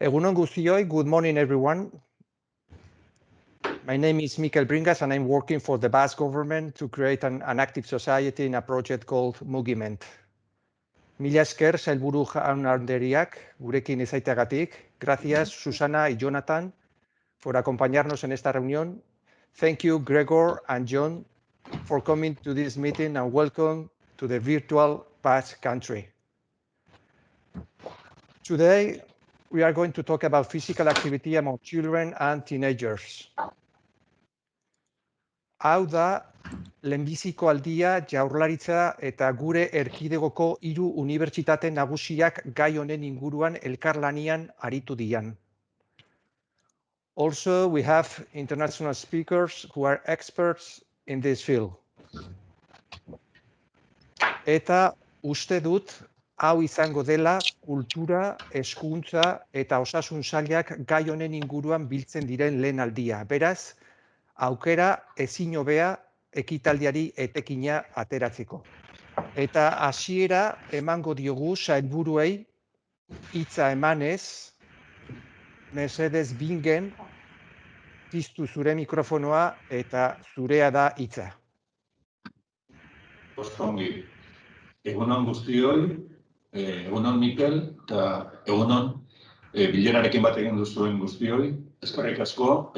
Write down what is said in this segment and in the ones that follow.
Egunon guztioi, good morning everyone. My name is Mikel Bringas and I'm working for the Basque government to create an active society in a project called Mugiment. Mila esker sailburu jaun-andreak gurekin izaiteagatik. Gracias Susana y Jonathan for acompañarnos en esta reunión. Thank you Gregor and John for coming to this meeting and welcome to the virtual Basque country. Today we are going to talk about physical activity among children and teenagers. Hau da, lehenbiziko aldia Jaurlaritza eta gure erkidegoko 3 unibertsitate nagusiak gai honen inguruan elkarlanian aritu dian. Also, we have international speakers who are experts in this field. Eta uste dut, hau izango dela kultura, hezkuntza eta osasun sailak gai honen inguruan biltzen diren lehen aldia. Beraz, aukera ezin hobea ekitaldiari etekina ateratzeko. Eta hasiera emango diogu sailburuei hitza emanez, mesedez Bingen, piztu zure mikrofonoa eta zurea da hitza. Ostongi, egunon guztioi, egunon Mikel, eta egunon bilerarekin bat egin duzuen guztioi. Eskerrik asko,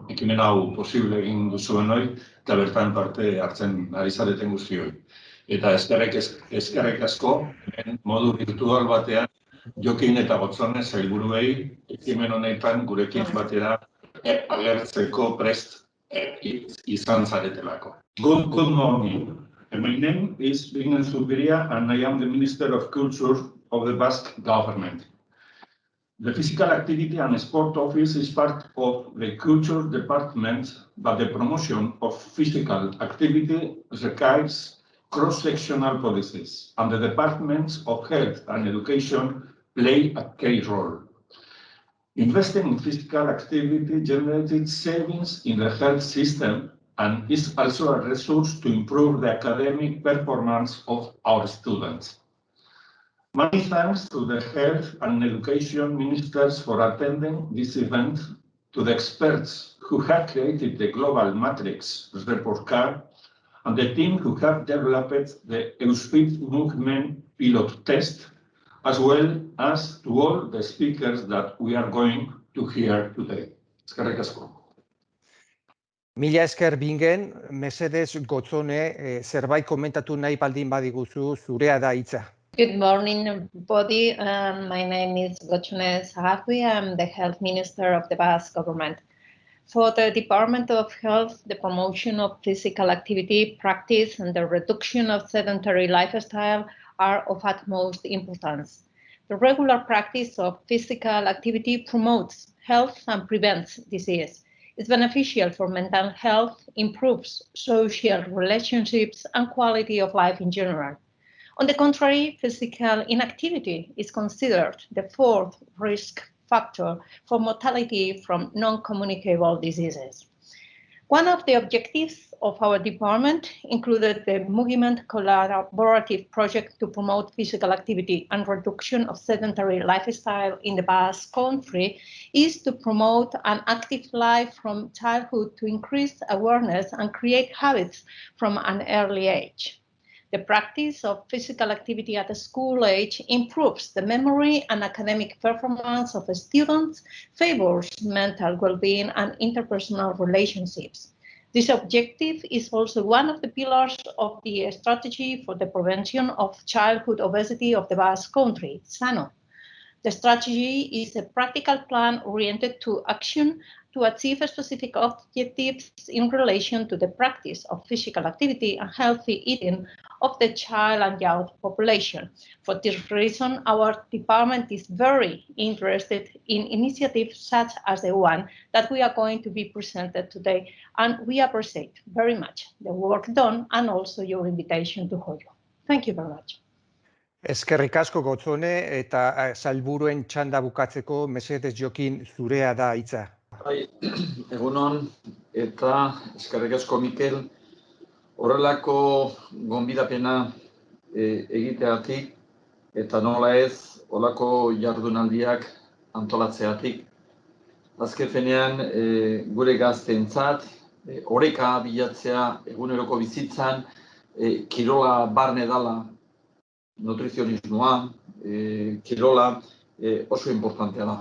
ekimen hau posible egin duzuen hori, eta bertan parte hartzen ari zareten guztioi. Eta eskerrik asko, modu virtual batean, Jokin eta Gotzone sailburuei ekimen honetan gurekin batera agertzeko prest izan zaretelako. Good morning. My name is Bingen Zubiria and I am the Minister of Culture of the Basque government. The Physical Activity and Sport Office is part of the Culture Department, but the promotion of physical activity requires cross-sectional policies, and the Departments of Health and Education play a key role. Investing in physical activity generated savings in the health system and is also a resource to improve the academic performance of our students. Many thanks to the Health and Education Ministers for attending this event, to the experts who have created the Global Matrix report card, and the team who have developed the EUSPID movement pilot test, as well as to all the speakers that we are going to hear today. Eskerrik asko. Mila esker Bingen, mesedez Gotzone, zerbait komentatu nahi baldin badiguzu, zurea da hitza. Good morning, everybody. My name is Gotzone Zahagui. I'm the Health Minister of the Basque government. For the Department of Health, the promotion of physical activity, practice, and the reduction of sedentary lifestyle are of utmost importance. The regular practice of physical activity promotes health and prevents disease. It's beneficial for mental health, improves social relationships, and quality of life in general. On the contrary, physical inactivity is considered the 4th risk factor for mortality from non-communicable diseases. One of the objectives of our department included the Movement collaborative project to promote physical activity and reduction of sedentary lifestyle in the Basque country is to promote an active life from childhood to increase awareness and create habits from an early age. The practice of physical activity at the school age improves the memory and academic performance of students, favors mental well-being and interpersonal relationships. This objective is also one of the pillars of the strategy for the prevention of childhood obesity of the Basque country, SANO. The strategy is a practical plan oriented to action to achieve specific objectives in relation to the practice of physical activity and healthy eating of the child and young population. For this reason, our department is very interested in initiatives such as the one that we are going to be presented today, and we appreciate very much the work done and also your invitation to Haur. Thank you very much. Eskerrik asko Gotzone eta sailburuen txanda bukatzeko mesedez Jokin zurea da hitza. Egunon eta eskerrik asko Mikel, horrelako gonbidapena egiteagatik eta nola ez, horrelako jardunaldiak antolatzeatik. Azken fenean, gure gazteentzat, oreka bilatzea eguneroko bizitzan, kirola barne dala nutrizionismoa, kirola oso importantea da.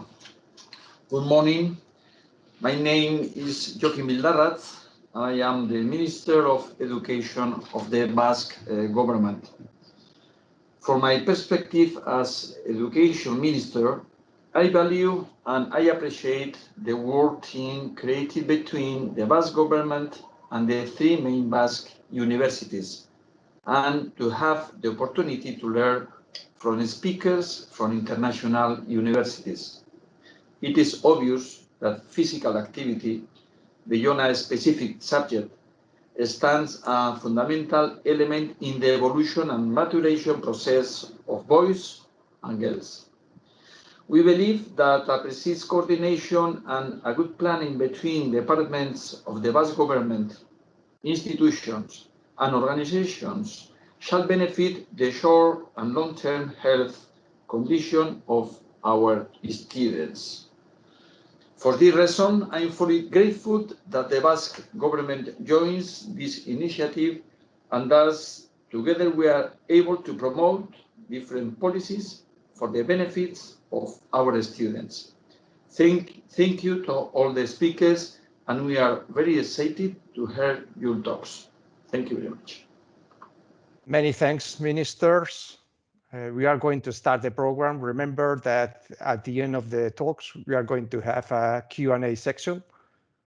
Good morning. My name is Joaquim Bildarratz. I am the Minister of Education of the Basque government. From my perspective as Education Minister, I value and I appreciate the work team created between the Basque government and the three main Basque universities, and to have the opportunity to learn from speakers from international universities. It is obvious that physical activity, beyond a specific subject, stands a fundamental element in the evolution and maturation process of boys and girls. We believe that a precise coordination and a good planning between departments of the Basque government, institutions, and organizations shall benefit the short and long-term health condition of our students. For this reason, I am fully grateful that the Basque government joins this initiative, and thus together we are able to promote different policies for the benefits of our students. Thank you to all the speakers, and we are very excited to hear your talks. Thank you very much. Many thanks, ministers. We are going to start the program. Remember that at the end of the talks, we are going to have a Q&A section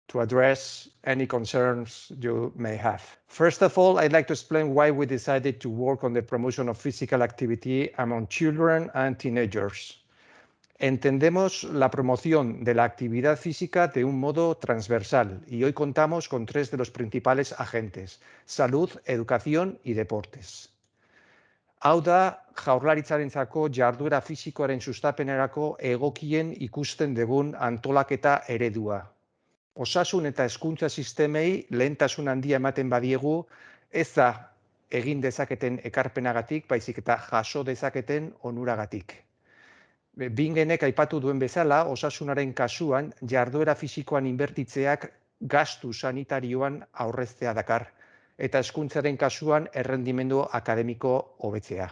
to address any concerns you may have. First of all, I'd like to explain why we decided to work on the promotion of physical activity among children and teenagers. Entendemos la promoción de la actividad física de un modo transversal y hoy contamos con tres de los principales agentes: salud, educación y deportes. Hau da, jaurlaritzarentzako jarduera fisikoaren sustapenerako egokien ikusten dugun antolaketa eredua. Osasun eta hezkuntza sistemei lehentasun handia ematen badiegu, ez da egin dezaketen ekarpenagatik, baizik eta jaso dezaketen onuragatik. Bingenek aipatu duen bezala, osasunaren kasuan jarduera fisikoan inbertitzeak gastu sanitarioan aurreztea dakar, eta hezkuntzaren kasuan errendimendu akademiko hobetzea.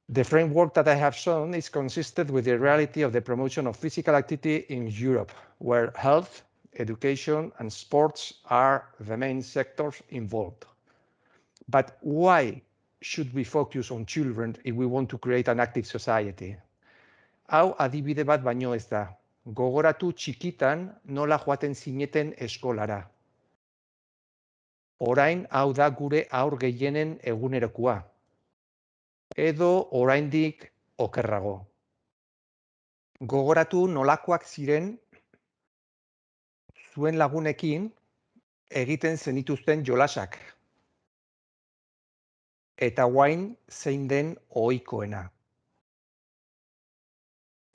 The framework that I have shown is consistent with the reality of the promotion of physical activity in Europe, where health, education, and sports are the main sectors involved. But why should we focus on children if we want to create an active society? Hau adibide bat baino ez da. Gogoratu txikitan nola joaten zineten eskolara. Orain hau da gure haur gehienen egunerokoa. Edo oraindik okerrago. Gogoratu nolakoak ziren zuen lagunekin egiten zenituzten jolasak. Eta orain zein den ohikoena.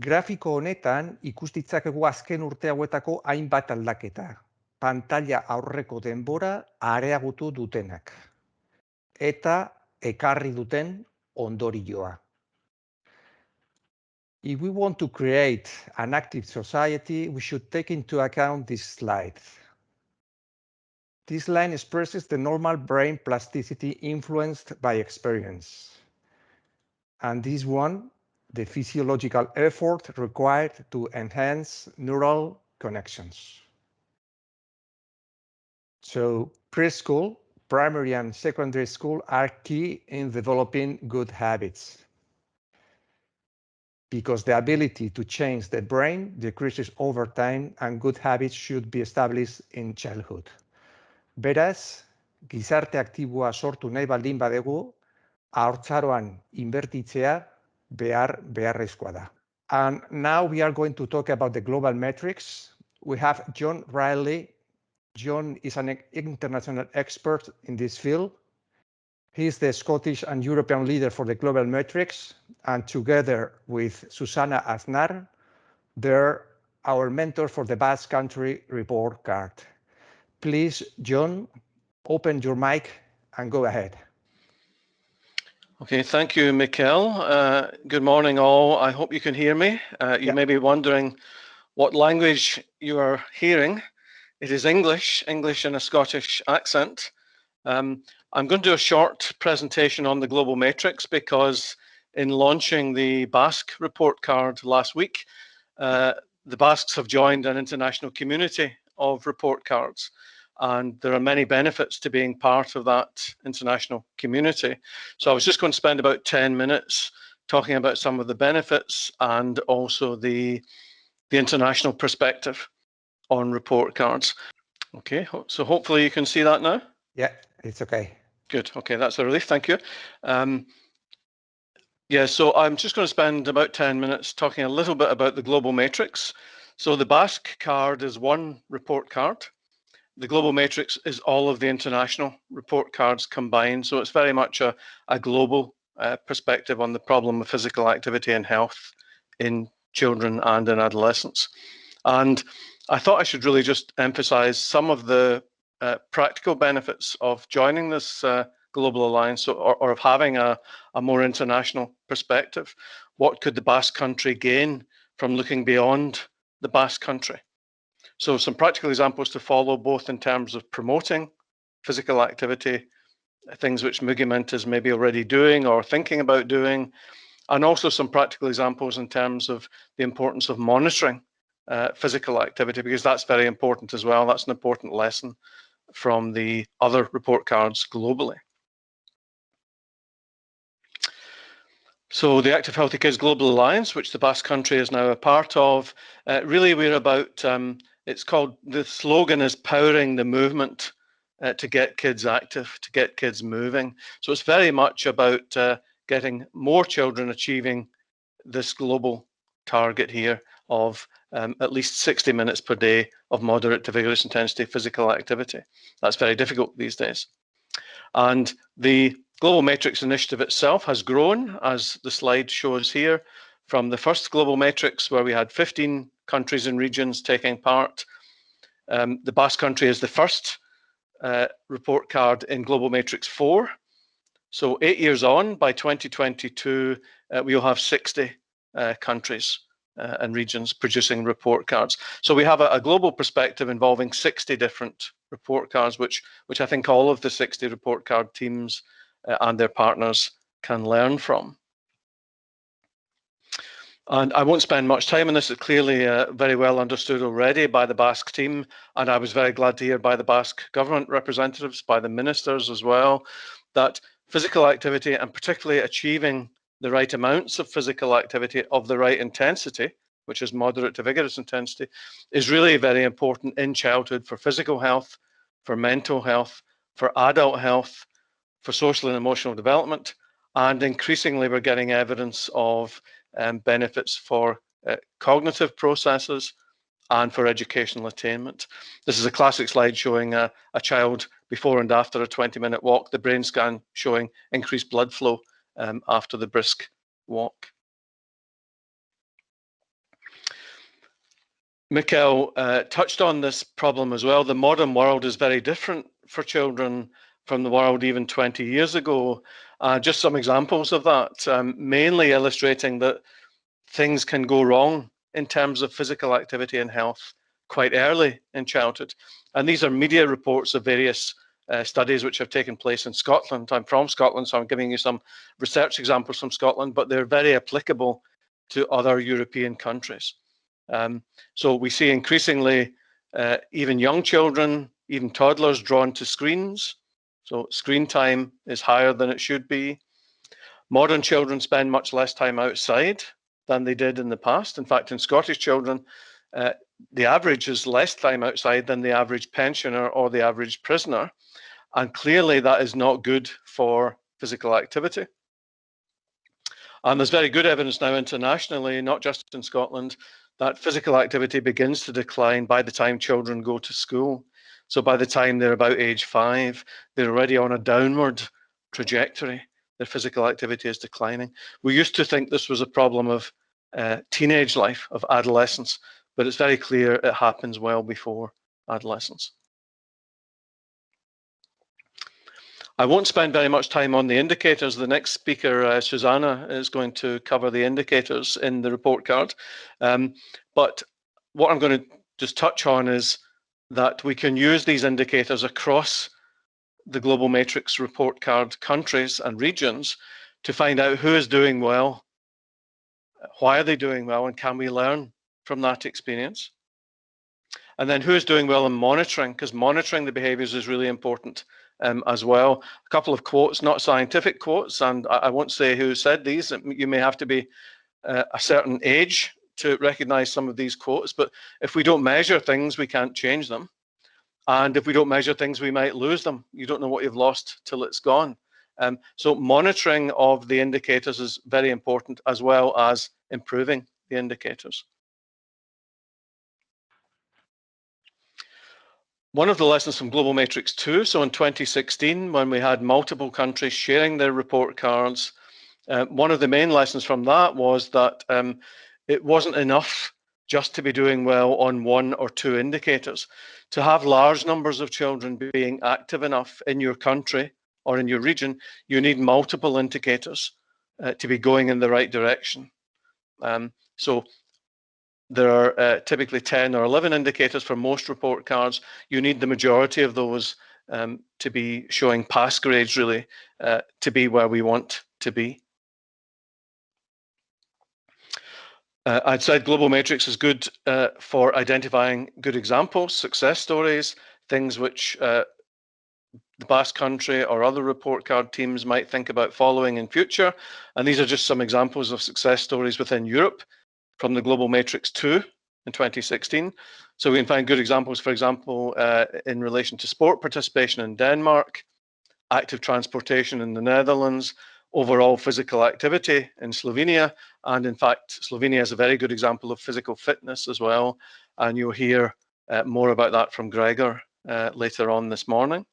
Grafiko honetan ikus ditzakegu azken urte hauetako hainbat aldaketa. Pantalla aurreko denbora areagotu dutenak. Eta ekarri duten ondorioa. If we want to create an active society, we should take into account this slide. This line expresses the normal brain plasticity influenced by experience. And this one, the physiological effort required to enhance neural connections. So preschool, primary and secondary school are key in developing good habits, because the ability to change the brain decreases over time and good habits should be established in childhood. Beraz, gizarte aktiboa sortu nahi baldin badegu, haurtzaroan inbertitzea beharrezkoa da. And now we are going to talk about the global metrics. We have John Riley. John is an international expert in this field. He is the Scottish and European leader for the global metrics, and together with Susana Aznar, they're our mentor for the Basque Country report card. Please, John, open your mic and go ahead. Okay, thank you, Mikel. Good morning, all. I hope you can hear me. You may be wondering what language you are hearing. It is English in a Scottish accent. I'm going to do a short presentation on the global matrix because in launching the Basque report card last week, the Basques have joined an international community of report cards. And there are many benefits to being part of that international community. So I was just going to spend about 10 minutes talking about some of the benefits and also the international perspective on report cards. Okay, so hopefully you can see that now. Yeah, it's okay. Good. Okay, that's a relief. Thank you. Yeah, so I'm just going to spend about 10 minutes talking a little bit about the global matrix. So the Basque card is one report card. The global matrix is all of the international report cards combined. So it's very much a global perspective on the problem of physical activity and health in children and in adolescents. And I thought I should really just emphasize some of the practical benefits of joining this global alliance or of having a more international perspective. What could the Basque country gain from looking beyond the Basque country? So some practical examples to follow, both in terms of promoting physical activity, things which Moviment is maybe already doing or thinking about doing, and also some practical examples in terms of the importance of monitoring physical activity, because that's very important as well. That's an important lesson from the other report cards globally. So the Active Healthy Kids Global Alliance, which the Basque country is now a part of, really we're about, it's called, the slogan is powering the movement to get kids active, to get kids moving. So it's very much about getting more children achieving this global target here of at least 60 minutes per day of moderate to vigorous intensity physical activity. That's very difficult these days. And the Global Matrix initiative itself has grown, as the slide shows here, from the first Global Matrix, where we had 15 countries and regions taking part. The Basque country is the first report card in Global Matrix 4. So 8 years on, by 2022, we'll have 60 countries and regions producing report cards. So we have a global perspective involving 60 different report cards, which I think all of the 60 report card teams and their partners can learn from. And I won't spend much time on this. It's clearly very well understood already by the Basque team. And I was very glad to hear by the Basque government representatives, by the ministers as well, that physical activity, and particularly achieving the right amounts of physical activity of the right intensity, which is moderate to vigorous intensity, is really very important in childhood for physical health, for mental health, for adult health, for social and emotional development, and increasingly we're getting evidence of benefits for cognitive processes and for educational attainment. This is a classic slide showing a child before and after a 20-minute walk, the brain scan showing increased blood flow after the brisk walk. Mikel touched on this problem as well. The modern world is very different for children from the world even 20 years ago. Just some examples of that, mainly illustrating that things can go wrong in terms of physical activity and health quite early in childhood. And these are media reports of various studies which have taken place in Scotland. I'm from Scotland, so I'm giving you some research examples from Scotland, but they're very applicable to other European countries. So we see increasingly even young children, even toddlers drawn to screens. So screen time is higher than it should be. Modern children spend much less time outside than they did in the past. In fact, in Scottish children, the average is less time outside than the average pensioner or the average prisoner. And clearly that is not good for physical activity. And there's very good evidence now internationally, not just in Scotland, that physical activity begins to decline by the time children go to school. So by the time they're about age 5, they're already on a downward trajectory. Their physical activity is declining. We used to think this was a problem of teenage life, of adolescence, but it's very clear it happens well before adolescence. I won't spend very much time on the indicators. The next speaker, Susanna, is going to cover the indicators in the report card. But what I'm going to just touch on is that we can use these indicators across the Global Matrix report card countries and regions to find out who is doing well, why are they doing well, and can we learn from that experience? And then who is doing well in monitoring, because monitoring the behaviors is really important as well. A couple of quotes, not scientific quotes, and I won't say who said these. You may have to be a certain age to recognize some of these quotes, but if we don't measure things, we can't change them. And if we don't measure things, we might lose them. You don't know what you've lost till it's gone. So monitoring of the indicators is very important, as well as improving the indicators. One of the lessons from Global Matrix 2, so in 2016, when we had multiple countries sharing their report cards, one of the main lessons from that was that it wasn't enough just to be doing well on one or two indicators. To have large numbers of children being active enough in your country or in your region, you need multiple indicators to be going in the right direction. So there are typically 10 or 11 indicators for most report cards. You need the majority of those to be showing pass grades, really, to be where we want to be. I'd said Global Matrix is good for identifying good examples, success stories, things which the Basque country or other report card teams might think about following in future. And these are just some examples of success stories within Europe from the Global Matrix 2 in 2016. So we can find good examples, for example, in relation to sport participation in Denmark, active transportation in the Netherlands, overall physical activity in Slovenia. And in fact, Slovenia is a very good example of physical fitness as well. And you'll hear more about that from Gregor later on this morning.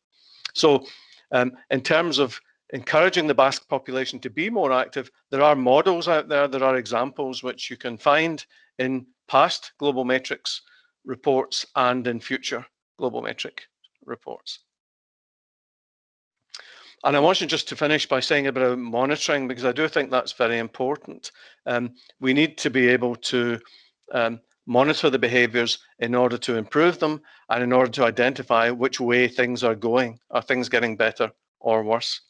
So in terms of encouraging the Basque population to be more active, there are models out there, there are examples which you can find in past Global Matrix reports and in future Global Matrix reports. And I want you just to finish by saying about monitoring, because I do think that's very important. We need to be able to monitor the behaviors in order to improve them and in order to identify which way things are going. Are things getting better or worse?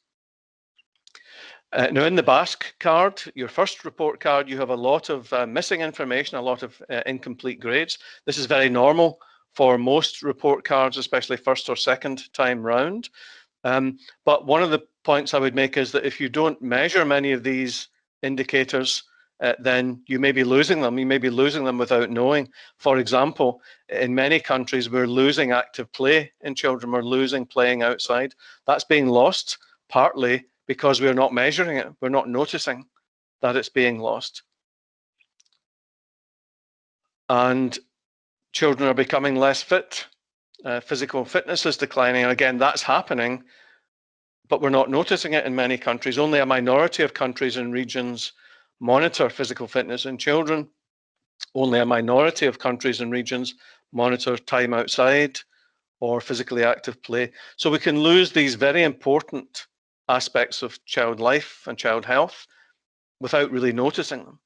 Now, in the Basque card, your first report card, you have a lot of missing information, a lot of incomplete grades. This is very normal for most report cards, especially first or second time round. But one of the points I would make is that if you don't measure many of these indicators, then you may be losing them. You may be losing them without knowing. For example, in many countries, we're losing active play in children. We're losing playing outside. That's being lost partly because we're not measuring it. We're not noticing that it's being lost. And children are becoming less fit. Physical fitness is declining. Again, that's happening, but we're not noticing it in many countries. Only a minority of countries and regions monitor physical fitness in children. Only a minority of countries and regions monitor time outside or physically active play. So we can lose these very important aspects of child life and child health without really noticing them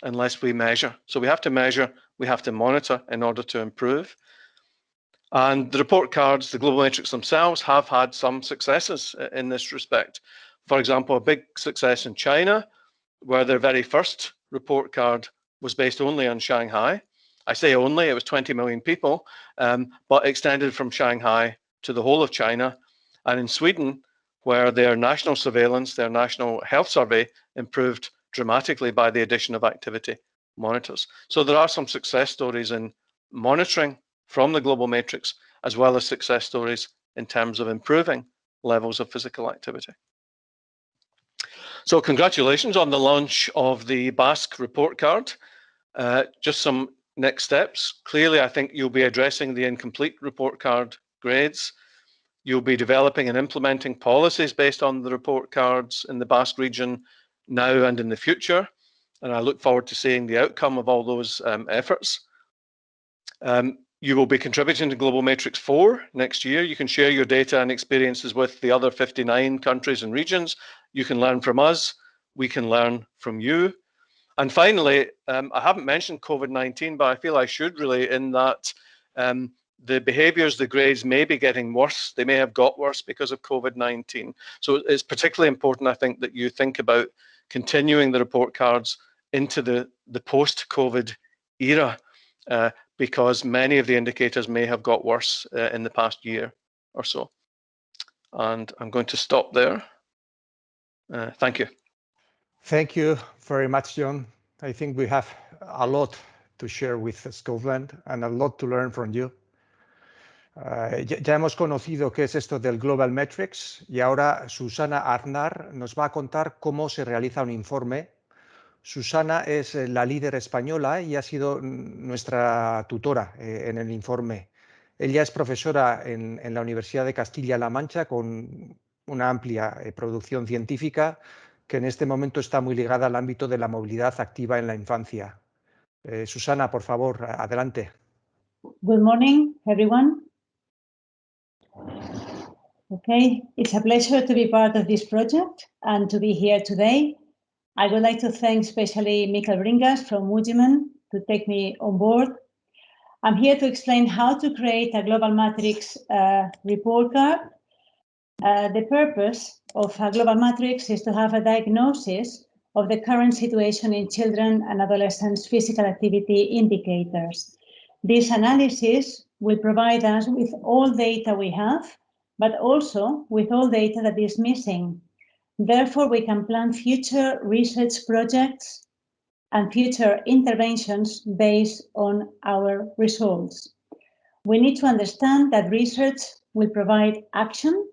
unless we measure. So we have to measure, we have to monitor in order to improve. And the report cards, the Global Matrix themselves, have had some successes in this respect. For example, a big success in China, where their very first report card was based only on Shanghai. I say only, it was 20 million people, but extended from Shanghai to the whole of China. And in Sweden, where their national surveillance, their national health survey improved dramatically by the addition of activity monitors. So there are some success stories in monitoring from the Global Matrix, as well as success stories in terms of improving levels of physical activity. So congratulations on the launch of the Basque report card. Just some next steps. Clearly, I think you'll be addressing the incomplete report card grades. You'll be developing and implementing policies based on the report cards in the Basque region now and in the future. And I look forward to seeing the outcome of all those efforts. You will be contributing to Global Matrix 4 next year. You can share your data and experiences with the other 59 countries and regions. You can learn from us. We can learn from you. And finally, I haven't mentioned COVID-19, but I feel I should really, in that the behaviours, the grades may be getting worse. They may have got worse because of COVID-19. So it's particularly important, I think, that you think about continuing the report cards into the post-COVID era, because many of the indicators may have got worse in the past year or so. And I'm going to stop there. Thank you. Thank you very much, John. I think we have a lot to share with Scotland and a lot to learn from you. Ya hemos conocido qué es esto del Global Metrics y ahora Susana Aznar nos va a contar cómo se realiza un informe. Susana es la líder española y ha sido nuestra tutora en el informe. Ella es profesora en la Universidad de Castilla-La Mancha con una amplia producción científica que en este momento está muy ligada al ámbito de la movilidad activa en la infancia. Susana, por favor, adelante. Good morning, everyone. Okay, it's a pleasure to be part of this project and to be here today. I would like to thank especially Michael Bringas from Mugiman to take me on board. I'm here to explain how to create a Global Matrix report card. The purpose of a Global Matrix is to have a diagnosis of the current situation in children and adolescents' physical activity indicators. This analysis will provide us with all data we have, but also with all data that is missing. Therefore, we can plan future research projects and future interventions based on our results. We need to understand that research will provide action.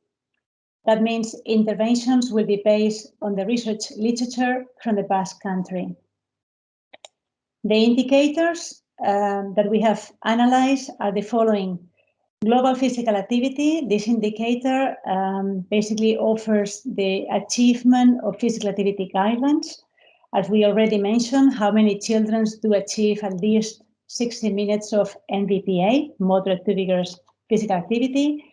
That means interventions will be based on the research literature from the Basque country. The indicators that we have analyzed are the following. Global physical activity. This indicator basically offers the achievement of physical activity guidelines. As we already mentioned, how many children do achieve at least 60 minutes of MVPA, moderate to vigorous physical activity.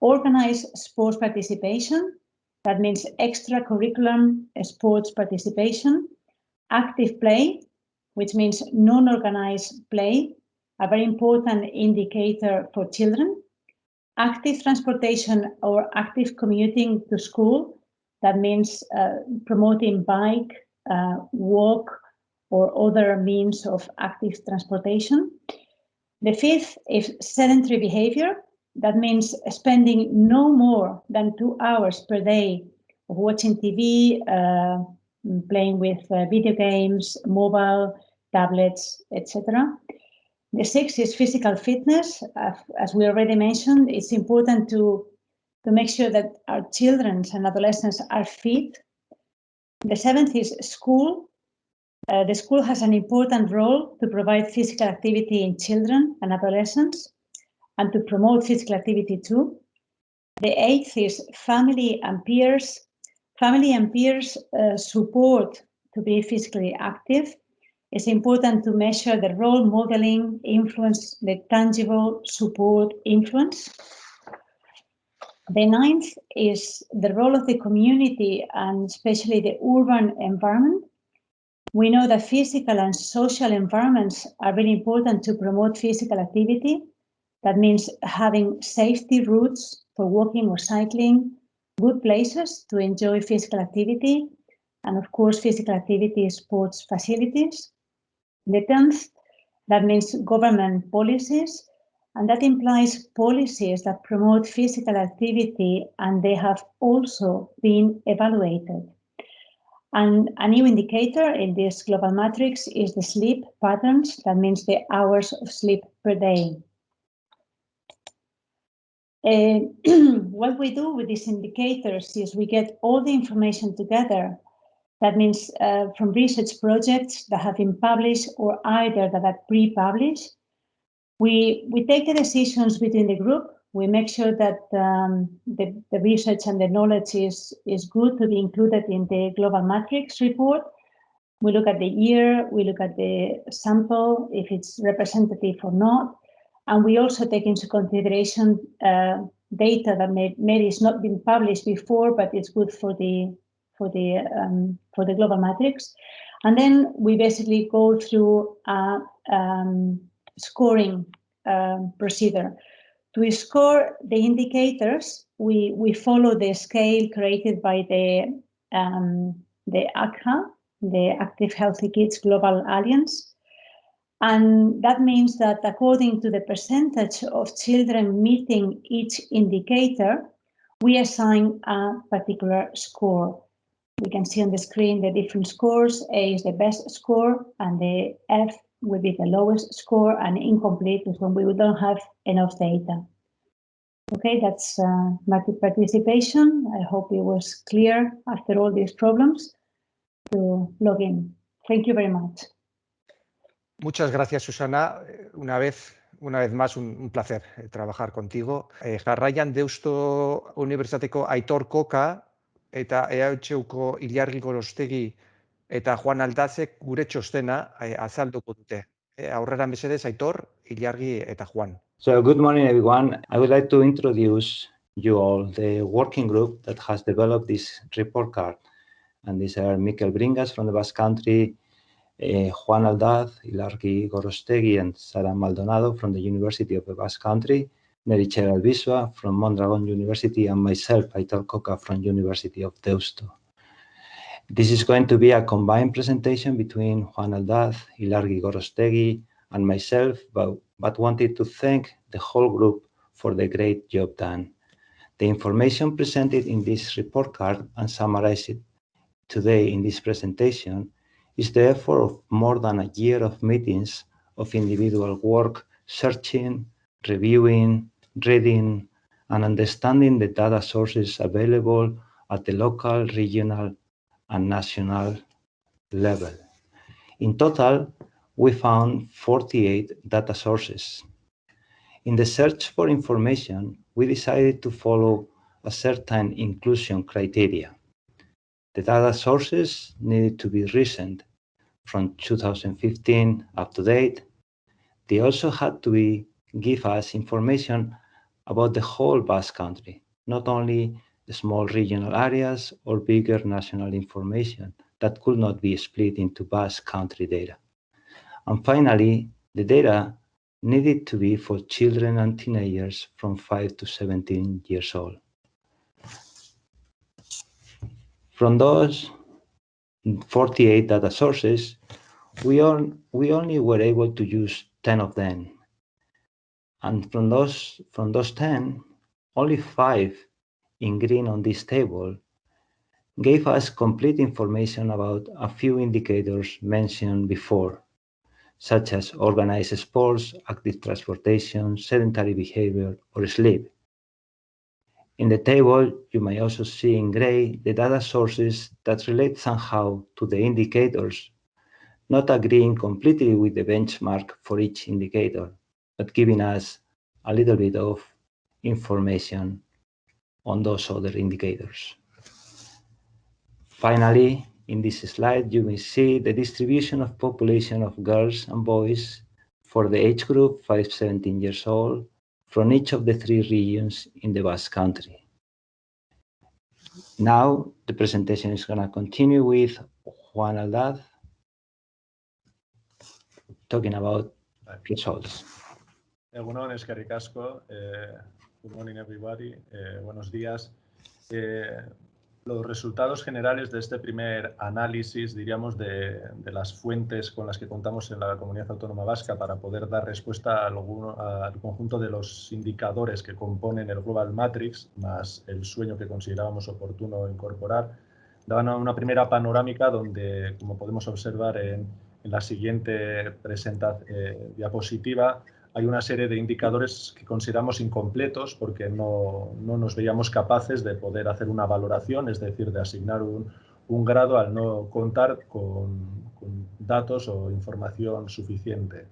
Organized sports participation. That means extracurricular sports participation. Active play, which means non-organized play, a very important indicator for children. Active transportation or active commuting to school, that means promoting bike, walk, or other means of active transportation. The fifth is sedentary behavior. That means spending no more than 2 hours per day of watching TV, playing with video games, mobile, tablets, etc. The sixth is physical fitness. As we already mentioned, it's important to make sure that our children and adolescents are fit. The seventh is school. The school has an important role to provide physical activity in children and adolescents and to promote physical activity too. The eighth is family and peers. Family and peers support to be physically active. It's important to measure the role modeling influence, the tangible support influence. The ninth is the role of the community and especially the urban environment. We know that physical and social environments are very important to promote physical activity. That means having safety routes for walking or cycling, good places to enjoy physical activity, and of course, physical activity sports facilities. The 10th, that means government policies, and that implies policies that promote physical activity, and they have also been evaluated. And a new indicator in this global matrix is the sleep patterns. That means the hours of sleep per day. What we do with these indicators is we get all the information together. That means from research projects that have been published or either that are pre-published. We take the decisions within the group. We make sure that the research and the knowledge is good to be included in the global matrix report. We look at the year, we look at the sample, if it's representative or not. And we also take into consideration data that maybe has not been published before, but it's good for the global matrix. And then we basically go through a scoring procedure. To score the indicators, we follow the scale created by the ACHA, the Active Healthy Kids Global Alliance. And that means that according to the percentage of children meeting each indicator, we assign a particular score. We can see on the screen the different scores. A is the best score, and the F will be the lowest score, and incomplete is when we don't have enough data. Okay, that's my participation. I hope it was clear after all these problems to log in. Thank you very much. Muchas gracias, Susana. Una vez más, un placer trabajar contigo. Jarraian Deusto Unibertsitateko Aitor Koka eta EHUko Ilargi Gorostegi eta Juan Aldazek gure txostena azalduko dute. Aurrera mesedez, Aitor, Ilargi eta Juan. So good morning, everyone. I would like to introduce you all the working group that has developed this report card. And these are Mikel Bringas from the Basque Country, Juan Aldaz, Ilargi Gorostegi, and Sara Maldonado from the University of the Basque Country, Meritxell Albizua from Mondragon University, and myself, Aitor Koka from University of Deusto. This is going to be a combined presentation between Juan Aldaz, Ilargi Gorostegi, and myself, but wanted to thank the whole group for the great job done. The information presented in this report card and summarized today in this presentation is the effort of more than a year of meetings of individual work, searching, reviewing, reading, and understanding the data sources available at the local, regional, and national level. In total, we found 48 data sources. In the search for information, we decided to follow a certain inclusion criteria. The data sources needed to be recent, from 2015 up to date. They also had to give us information about the whole Basque Country, not only the small regional areas or bigger national information that could not be split into Basque Country data. And finally, the data needed to be for children and teenagers from 5 to 17 years old. From those 48 data sources, we only were able to use 10 of them. And from those 10, only 5 in green on this table gave us complete information about a few indicators mentioned before, such as organized sports, active transportation, sedentary behavior, or sleep. In the table, you may also see in gray the data sources that relate somehow to the indicators, not agreeing completely with the benchmark for each indicator, but giving us a little bit of information on those other indicators. Finally, in this slide, you may see the distribution of population of girls and boys for the age group 5 to 17 years old from each of the 3 regions in the Basque Country. Now, the presentation is going to continue with Juan Aldaz talking about results. Egunon, eskerrik asko. Good morning, everybody. Buenos días. Los resultados generales de este primer análisis, diríamos, de las fuentes con las que contamos en la Comunidad Autónoma Vasca para poder dar respuesta al conjunto de los indicadores que componen el Global Matrix, más el sueño que considerábamos oportuno incorporar, daban una primera panorámica donde, como podemos observar en la siguiente diapositiva, hay una serie de indicadores que consideramos incompletos porque no nos veíamos capaces de poder hacer una valoración, es decir, de asignar un grado al no contar con datos o información suficiente.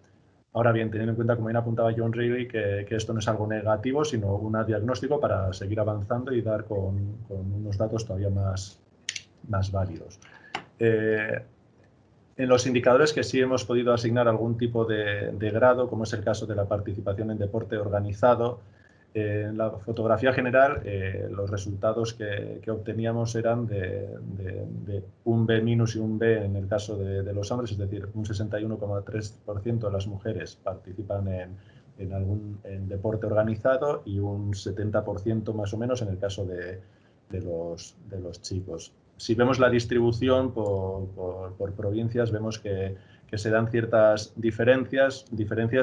Ahora bien, teniendo en cuenta, como bien apuntaba John Reilly, que esto no es algo negativo, sino un diagnóstico para seguir avanzando y dar con unos datos todavía más válidos. En los indicadores que sí hemos podido asignar algún tipo de grado, como es el caso de la participación en deporte organizado, en la fotografía general los resultados que obteníamos eran de un B- y un B en el caso de los hombres, es decir, un 61,3% de las mujeres participan en deporte organizado y un 70% más o menos en el caso de los chicos. Si vemos la distribución por provincias, vemos que se dan ciertas diferencias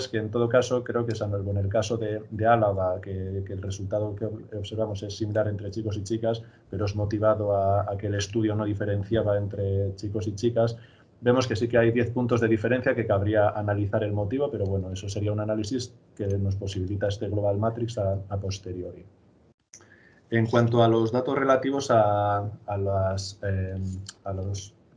que en todo caso creo que salvo en el caso de Álava, que el resultado que observamos es similar entre chicos y chicas, pero es motivado a que el estudio no diferenciaba entre chicos y chicas. Vemos que sí que hay 10 puntos de diferencia que cabría analizar el motivo, pero bueno, eso sería un análisis que nos posibilita este Global Matrix a posteriori. En cuanto a los datos relativos a los,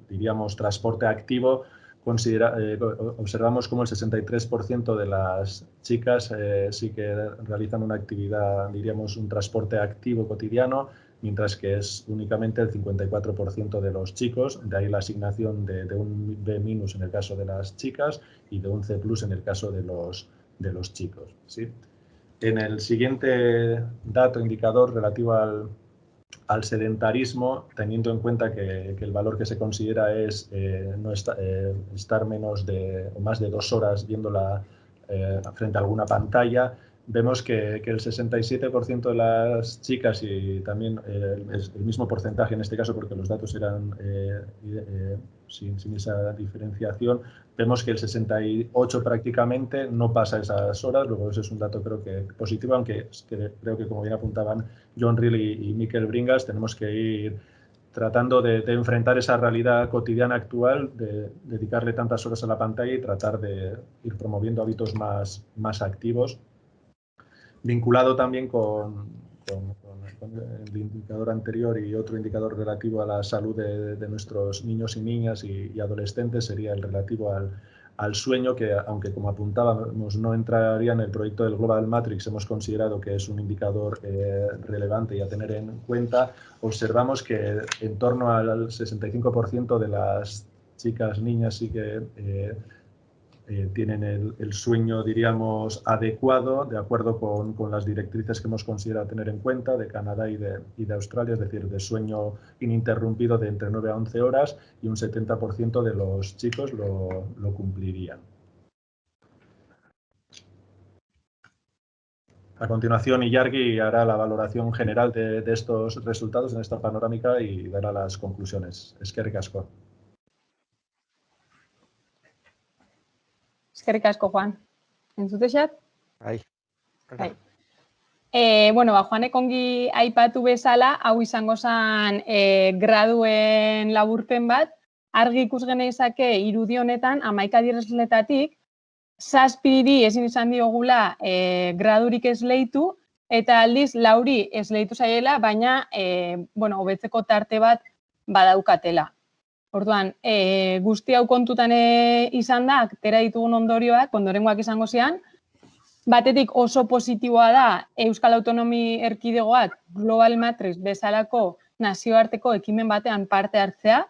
diríamos, transporte activo, observamos como el 63% de las chicas sí que realizan una actividad, diríamos, un transporte activo cotidiano, mientras que es únicamente el 54% de los chicos, de ahí la asignación de un B- en el caso de las chicas y de un C+ en el caso de los chicos, ¿sí? En el siguiente dato indicador relativo al sedentarismo, teniendo en cuenta que el valor que se considera es estar menos o más de 2 horas viéndola frente a alguna pantalla, vemos que el 67% de las chicas, y también es el mismo porcentaje en este caso porque los datos eran sin esa diferenciación, vemos que el 68% prácticamente no pasa esas horas. Luego ese es un dato creo que positivo, aunque creo que como bien apuntaban John Reel y Mikel Bringas, tenemos que ir tratando de enfrentar esa realidad cotidiana actual, de dedicarle tantas horas a la pantalla y tratar de ir promoviendo hábitos más activos, vinculado también con el indicador anterior y otro indicador relativo a la salud de nuestros niños y niñas y adolescentes sería el relativo al sueño, que aunque como apuntábamos no entraría en el proyecto del Global Matrix, hemos considerado que es un indicador relevante y a tener en cuenta. Observamos que en torno al 65% de las chicas, niñas sí que tienen el sueño, diríamos, adecuado, de acuerdo con las directrices que hemos considerado tener en cuenta de Canadá y de Australia, es decir, de sueño ininterrumpido de entre 9 a 11 horas, y un 70% de los chicos lo cumplirían. A continuación, Ilargi hará la valoración general de estos resultados en esta panorámica y dará las conclusiones. Eskerrik asko. Eskerrik asko, Juan. Entzute xat? Bai. Bai. Bueno, Juanek ongi aipatu bezala, hau izango zen graduen laburpen bat, argi ikus genezake irudi honetan 11 adierazletatik 7 ezin izan diogula gradurik esleitu, eta aldiz 4 esleitu zaiela, baina hobetzeko tarte bat badaukatela. Orduan, guzti hau kontutan izan da, atera ditugun ondorioak, ondorengoak izango zian. Batetik oso positiboa da Euskal Autonomi Erkidegoak Global Matrix bezalako nazioarteko ekimen batean parte hartzea,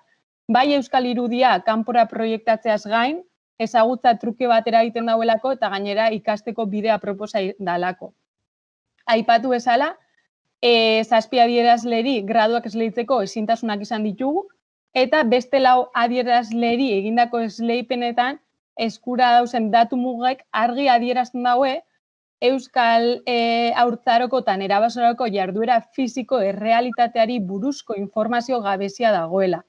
bai Euskal irudia kanpora proiektatzeaz gain, ezagutza truke batera egiten dauelako eta gainera ikasteko bidea proposa dalako. Aipatu bezala, 7 adierazleri graduak esleitzeko ezintasunak izan ditugu, eta beste 4 adierazleri egindako esleipenetan eskura dauzen datu mugek argi adierazten daue Euskal haurtzaroko eta nerabezaroako jarduera fisiko errealitateari buruzko informazio gabezia dagoela.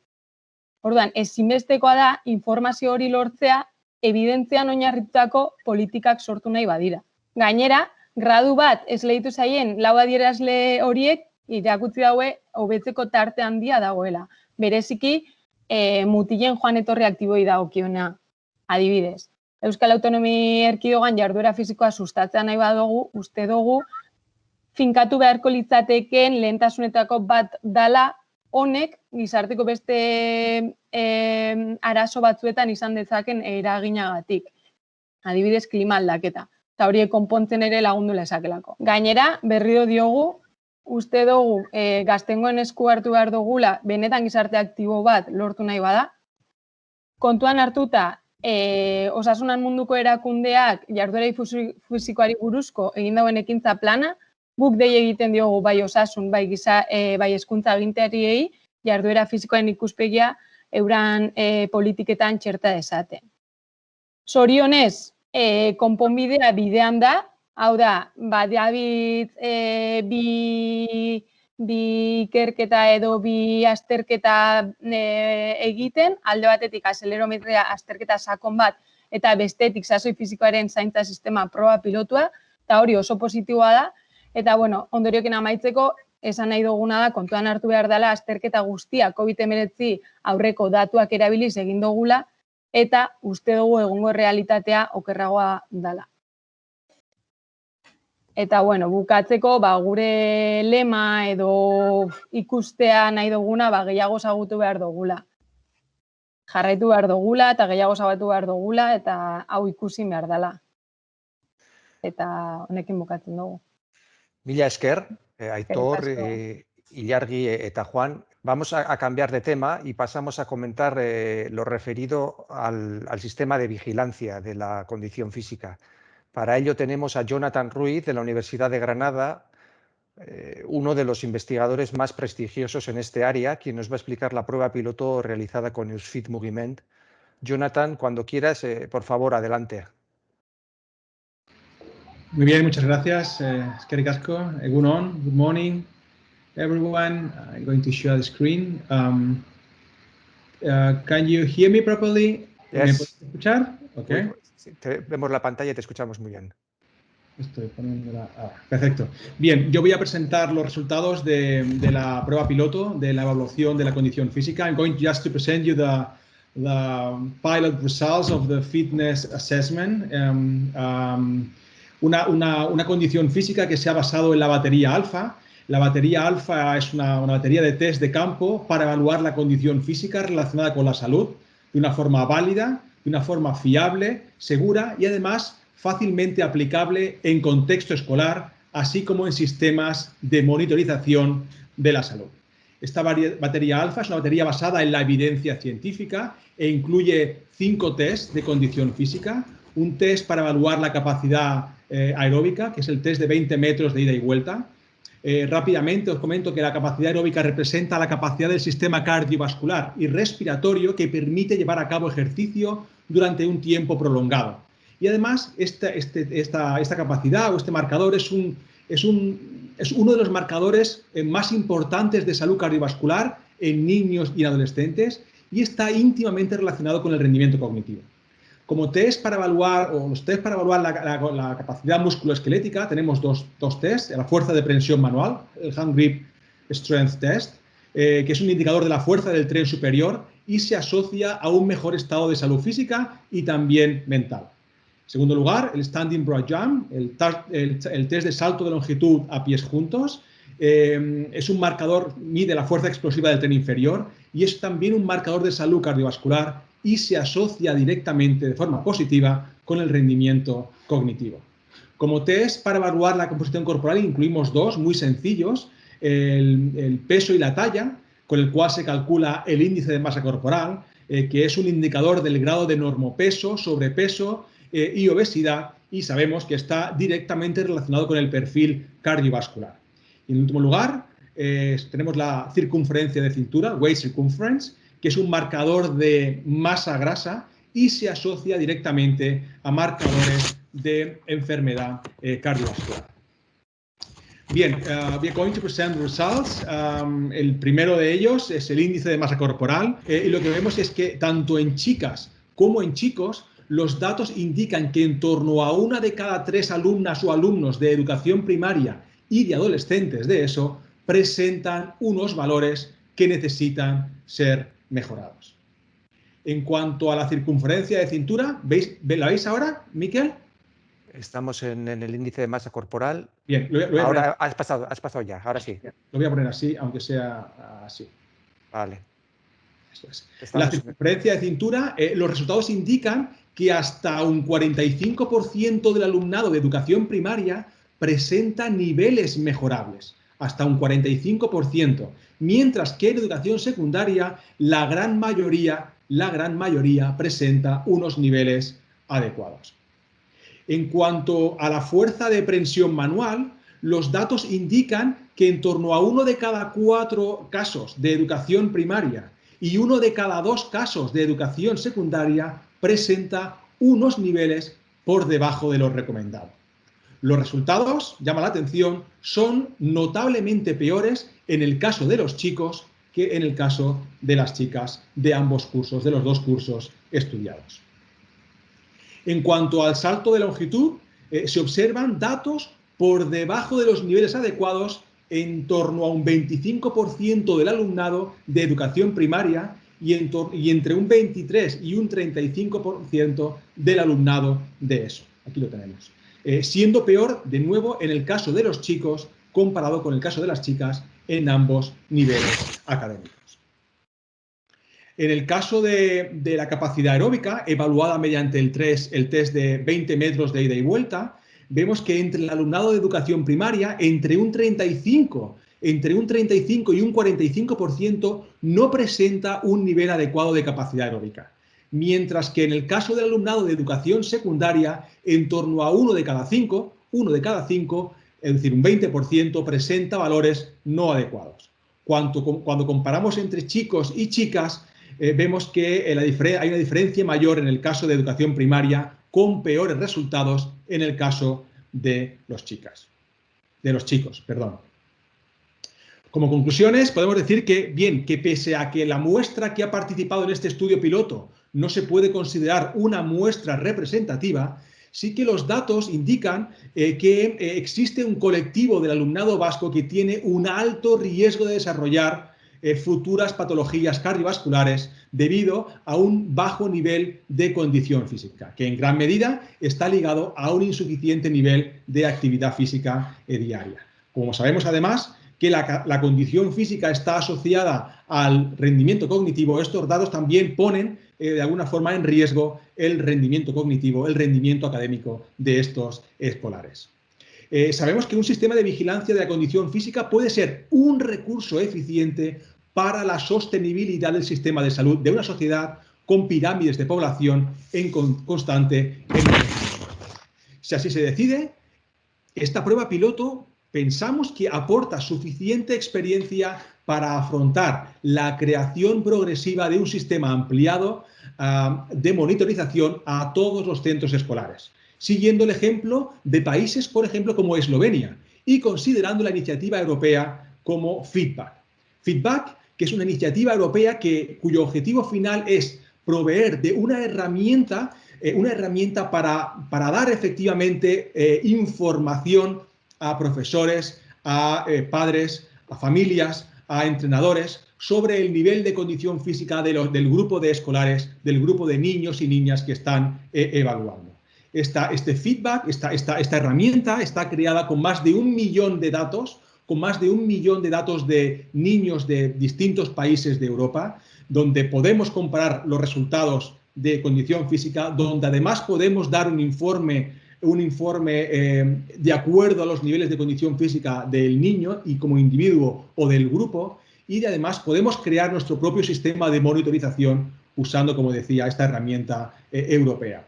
Orduan, ezinbestekoa da informazio hori lortzea ebidentzian oinarritutako politikak sortu nahi badira. Gainera, gradu bat esleitu zaien 4 adierazle horiek irakutsi daue hobetzeko tarte handia dagoela. Bereziki, mutilen joan etorri aktiboi dagokiona, adibidez. Euskal Autonomi Erkidegoan jarduera fisikoa sustatzea nahi badugu, uste dugu, finkatu beharko litzatekeen lehentasunetako bat dala honek gizarteko beste arazo batzuetan izan dezaken eraginagatik. Adibidez, klima aldaketa. Eta horiek konpontzen ere lagundu lezakelako. Gainera, berriro diogu, uste dugu gaztengoen esku hartu behar dugula benetan gizarte aktibo bat lortu nahi bada, kontuan hartuta, osasunan munduko erakundeak jarduera fisikoari buruzko egin dauen ekintza plana, guk dei egiten diogu bai osasun, bai hezkuntza agintariei jarduera fisikoen ikuspegia euran politiketan txerta dezaten. Zorionez, konponbidea bidean da, hau da, David bi ikerketa edo bi azterketa egiten, alde batetik azelerometria azterketa sakon bat, eta bestetik sasoi fisikoaren zaintza sistema proba pilotua, eta hori oso positiboa da, eta ondorioekin amaitzeko, esan nahi duguna da, kontuan hartu behar dela, azterketa guztia COVID-19 aurreko datuak erabiliz egin dugula, eta uste dugu egungo realitatea okerragoa dela. Eta, bukatzeko, gure lema edo ikustea nahi duguna, gehiago zagutu behar dugula. Jarraitu behar dugula eta gehiago zagutu behar dugula, eta hau ikusi behar dela. Eta honekin bukatzen dugu. Mila esker, Aitor, Ilargi eta Juan. Vamos a cambiar de tema y pasamos a comentar lo referido al sistema de vigilancia de la condición física. Para ello tenemos a Jonathan Ruiz, de la Universidad de Granada, uno de los investigadores más prestigiosos en este área, quien nos va a explicar la prueba piloto realizada con el Fit Moviment. Jonathan, cuando quieras, por favor, adelante. Muy bien, muchas gracias. Eskerrik asko. Egun on, good morning, everyone. I'm going to share the screen. Can you hear me properly? Yes. ¿Me puedes escuchar? Okay. Vemos la pantalla y te escuchamos muy bien. Estoy poniéndola. Perfecto. Bien, yo voy a presentar los resultados de la prueba piloto de la evaluación de la condición física. I'm going just to present you the pilot results of the fitness assessment. Una condición física que se ha basado en la batería alfa. La batería alfa es una batería de test de campo para evaluar la condición física relacionada con la salud de una forma válida, de una forma fiable, segura y además fácilmente aplicable en contexto escolar, así como en sistemas de monitorización de la salud. Esta batería alfa es una batería basada en la evidencia científica e incluye 5 tests de condición física, un test para evaluar la capacidad aeróbica, que es el test de 20 metros de ida y vuelta. Rápidamente os comento que la capacidad aeróbica representa la capacidad del sistema cardiovascular y respiratorio que permite llevar a cabo ejercicio durante un tiempo prolongado. Y además, esta capacidad o este marcador es uno de los marcadores más importantes de salud cardiovascular en niños y en adolescentes y está íntimamente relacionado con el rendimiento cognitivo. Como test para evaluar, los test para evaluar la capacidad musculoesquelética, tenemos dos tests, la fuerza de prensión manual, el Hand Grip Strength Test, que es un indicador de la fuerza del tren superior y se asocia a un mejor estado de salud física y también mental. En segundo lugar, el Standing Broad Jump, el test de salto de longitud a pies juntos, es un marcador, mide la fuerza explosiva del tren inferior y es también un marcador de salud cardiovascular y se asocia directamente de forma positiva con el rendimiento cognitivo. Como test para evaluar la composición corporal incluimos 2 muy sencillos, el peso y la talla, con el cual se calcula el índice de masa corporal, que es un indicador del grado de normopeso, sobrepeso y obesidad, y sabemos que está directamente relacionado con el perfil cardiovascular. Y en último lugar, tenemos la circunferencia de cintura, waist circumference, que es un marcador de masa grasa y se asocia directamente a marcadores de enfermedad cardiovascular. Bien, we are going to present the results. El primero de ellos es el índice de masa corporal y lo que vemos es que tanto en chicas como en chicos los datos indican que en torno a 1 de cada 3 alumnas o alumnos de educación primaria y de adolescentes de ESO presentan unos valores que necesitan ser mejorados. En cuanto a la circunferencia de cintura, ¿la veis ahora, Miquel? Estamos en el índice de masa corporal. Bien, ahora has pasado ya, ahora sí. Lo voy a poner así, aunque sea así. Vale. Eso es. La circunferencia de cintura, los resultados indican que hasta un 45% del alumnado de educación primaria presenta niveles mejorables. Hasta un 45%, mientras que en educación secundaria la gran mayoría la gran mayoría presenta unos niveles adecuados. En cuanto a la fuerza de prensión manual, los datos indican que en torno a 1 de cada 4 casos de educación primaria y 1 de cada 2 casos de educación secundaria presenta unos niveles por debajo de lo recomendado. Los resultados, llama la atención, son notablemente peores en el caso de los chicos que en el caso de las chicas de ambos cursos, de los 2 cursos estudiados. En cuanto al salto de longitud, se observan datos por debajo de los niveles adecuados en torno a un 25% del alumnado de educación primaria y entre un 23 y un 35% del alumnado de ESO. Aquí lo tenemos. Siendo peor, de nuevo, en el caso de los chicos comparado con el caso de las chicas en ambos niveles académicos. En el caso de la capacidad aeróbica, evaluada mediante el test de 20 metros de ida y vuelta, vemos que entre el alumnado de educación primaria, entre un 35 y un 45% no presenta un nivel adecuado de capacidad aeróbica. Mientras que en el caso del alumnado de educación secundaria, en torno a 1 de cada 5, es decir, un 20%, presenta valores no adecuados. Cuando comparamos entre chicos y chicas, vemos que hay una diferencia mayor en el caso de educación primaria, con peores resultados en el caso de los chicos. Como conclusiones, podemos decir que pese a que la muestra que ha participado en este estudio piloto no se puede considerar una muestra representativa, sí que los datos indican que existe un colectivo del alumnado vasco que tiene un alto riesgo de desarrollar futuras patologías cardiovasculares debido a un bajo nivel de condición física, que en gran medida está ligado a un insuficiente nivel de actividad física diaria. Como sabemos además que la condición física está asociada al rendimiento cognitivo, estos datos también ponen de alguna forma en riesgo el rendimiento cognitivo, el rendimiento académico de estos escolares. Sabemos que un sistema de vigilancia de la condición física puede ser un recurso eficiente para la sostenibilidad del sistema de salud de una sociedad con pirámides de población en constante envejecimiento. Si así se decide, esta prueba piloto pensamos que aporta suficiente experiencia para afrontar la creación progresiva de un sistema ampliado de monitorización a todos los centros escolares, siguiendo el ejemplo de países, por ejemplo, como Eslovenia, y considerando la iniciativa europea como Feedback. Feedback, que es una iniciativa europea cuyo objetivo final es proveer de una herramienta para dar efectivamente información a profesores, a padres, a familias, a entrenadores, sobre el nivel de condición física del grupo de escolares, del grupo de niños y niñas que están evaluando. Este feedback, esta herramienta está creada con más de 1 millón de datos, de niños de distintos países de Europa, donde podemos comparar los resultados de condición física, donde además podemos dar un informe de acuerdo a los niveles de condición física del niño y como individuo o del grupo, y además podemos crear nuestro propio sistema de monitorización usando, como decía, esta herramienta europea.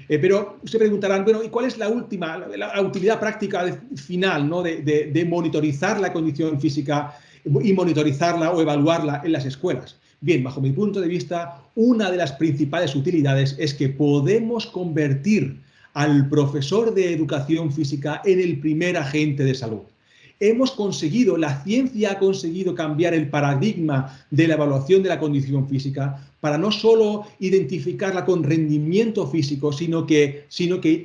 Pero se preguntarán, bueno, ¿y cuál es la utilidad práctica final, ¿no? de monitorizar la condición física y monitorizarla o evaluarla en las escuelas? Bien, bajo mi punto de vista, una de las principales utilidades es que podemos convertir al profesor de educación física en el primer agente de salud. La ciencia ha conseguido cambiar el paradigma de la evaluación de la condición física para no solo identificarla con rendimiento físico, sino que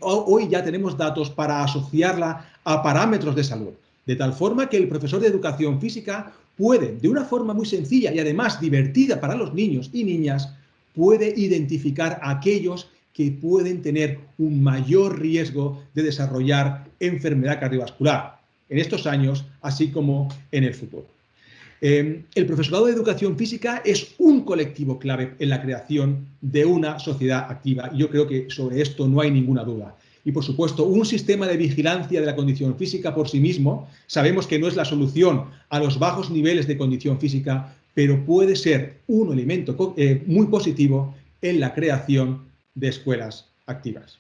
hoy ya tenemos datos para asociarla a parámetros de salud. De tal forma que el profesor de educación física puede, de una forma muy sencilla y además divertida para los niños y niñas, puede identificar a aquellos que pueden tener un mayor riesgo de desarrollar enfermedad cardiovascular en estos años, así como en el futuro. El profesorado de educación física es un colectivo clave en la creación de una sociedad activa. Yo creo que sobre esto no hay ninguna duda. Y, por supuesto, un sistema de vigilancia de la condición física por sí mismo, sabemos que no es la solución a los bajos niveles de condición física, pero puede ser un elemento muy positivo en la creación de escuelas activas.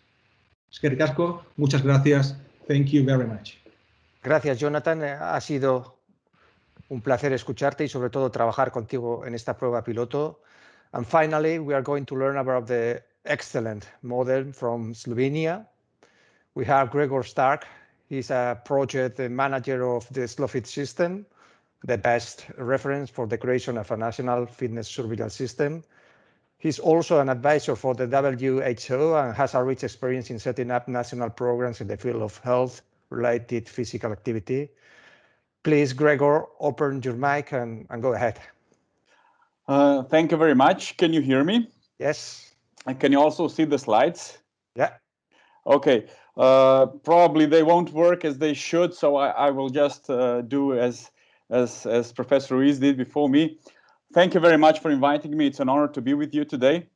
Eskerrik asko, muchas gracias. Thank you very much. Gracias, Jonathan. Ha sido un placer escucharte y sobre todo trabajar contigo en esta prueba piloto. And finally, we are going to learn about the excellent model from Slovenia. We have Gregor Stark. He's a project manager of the SlowFit system, the best reference for the creation of a national fitness surveillance system. He's also an advisor for the WHO and has a rich experience in setting up national programs in the field of health-related physical activity. Please, Gregor, open your mic and go ahead. Thank you very much. Can you hear me? Yes. And can you also see the slides? Yeah. Okay. Probably they won't work as they should, so I will just do as Professor Ruiz did before me. Thank you very much for inviting me. It's an honor to be with you today.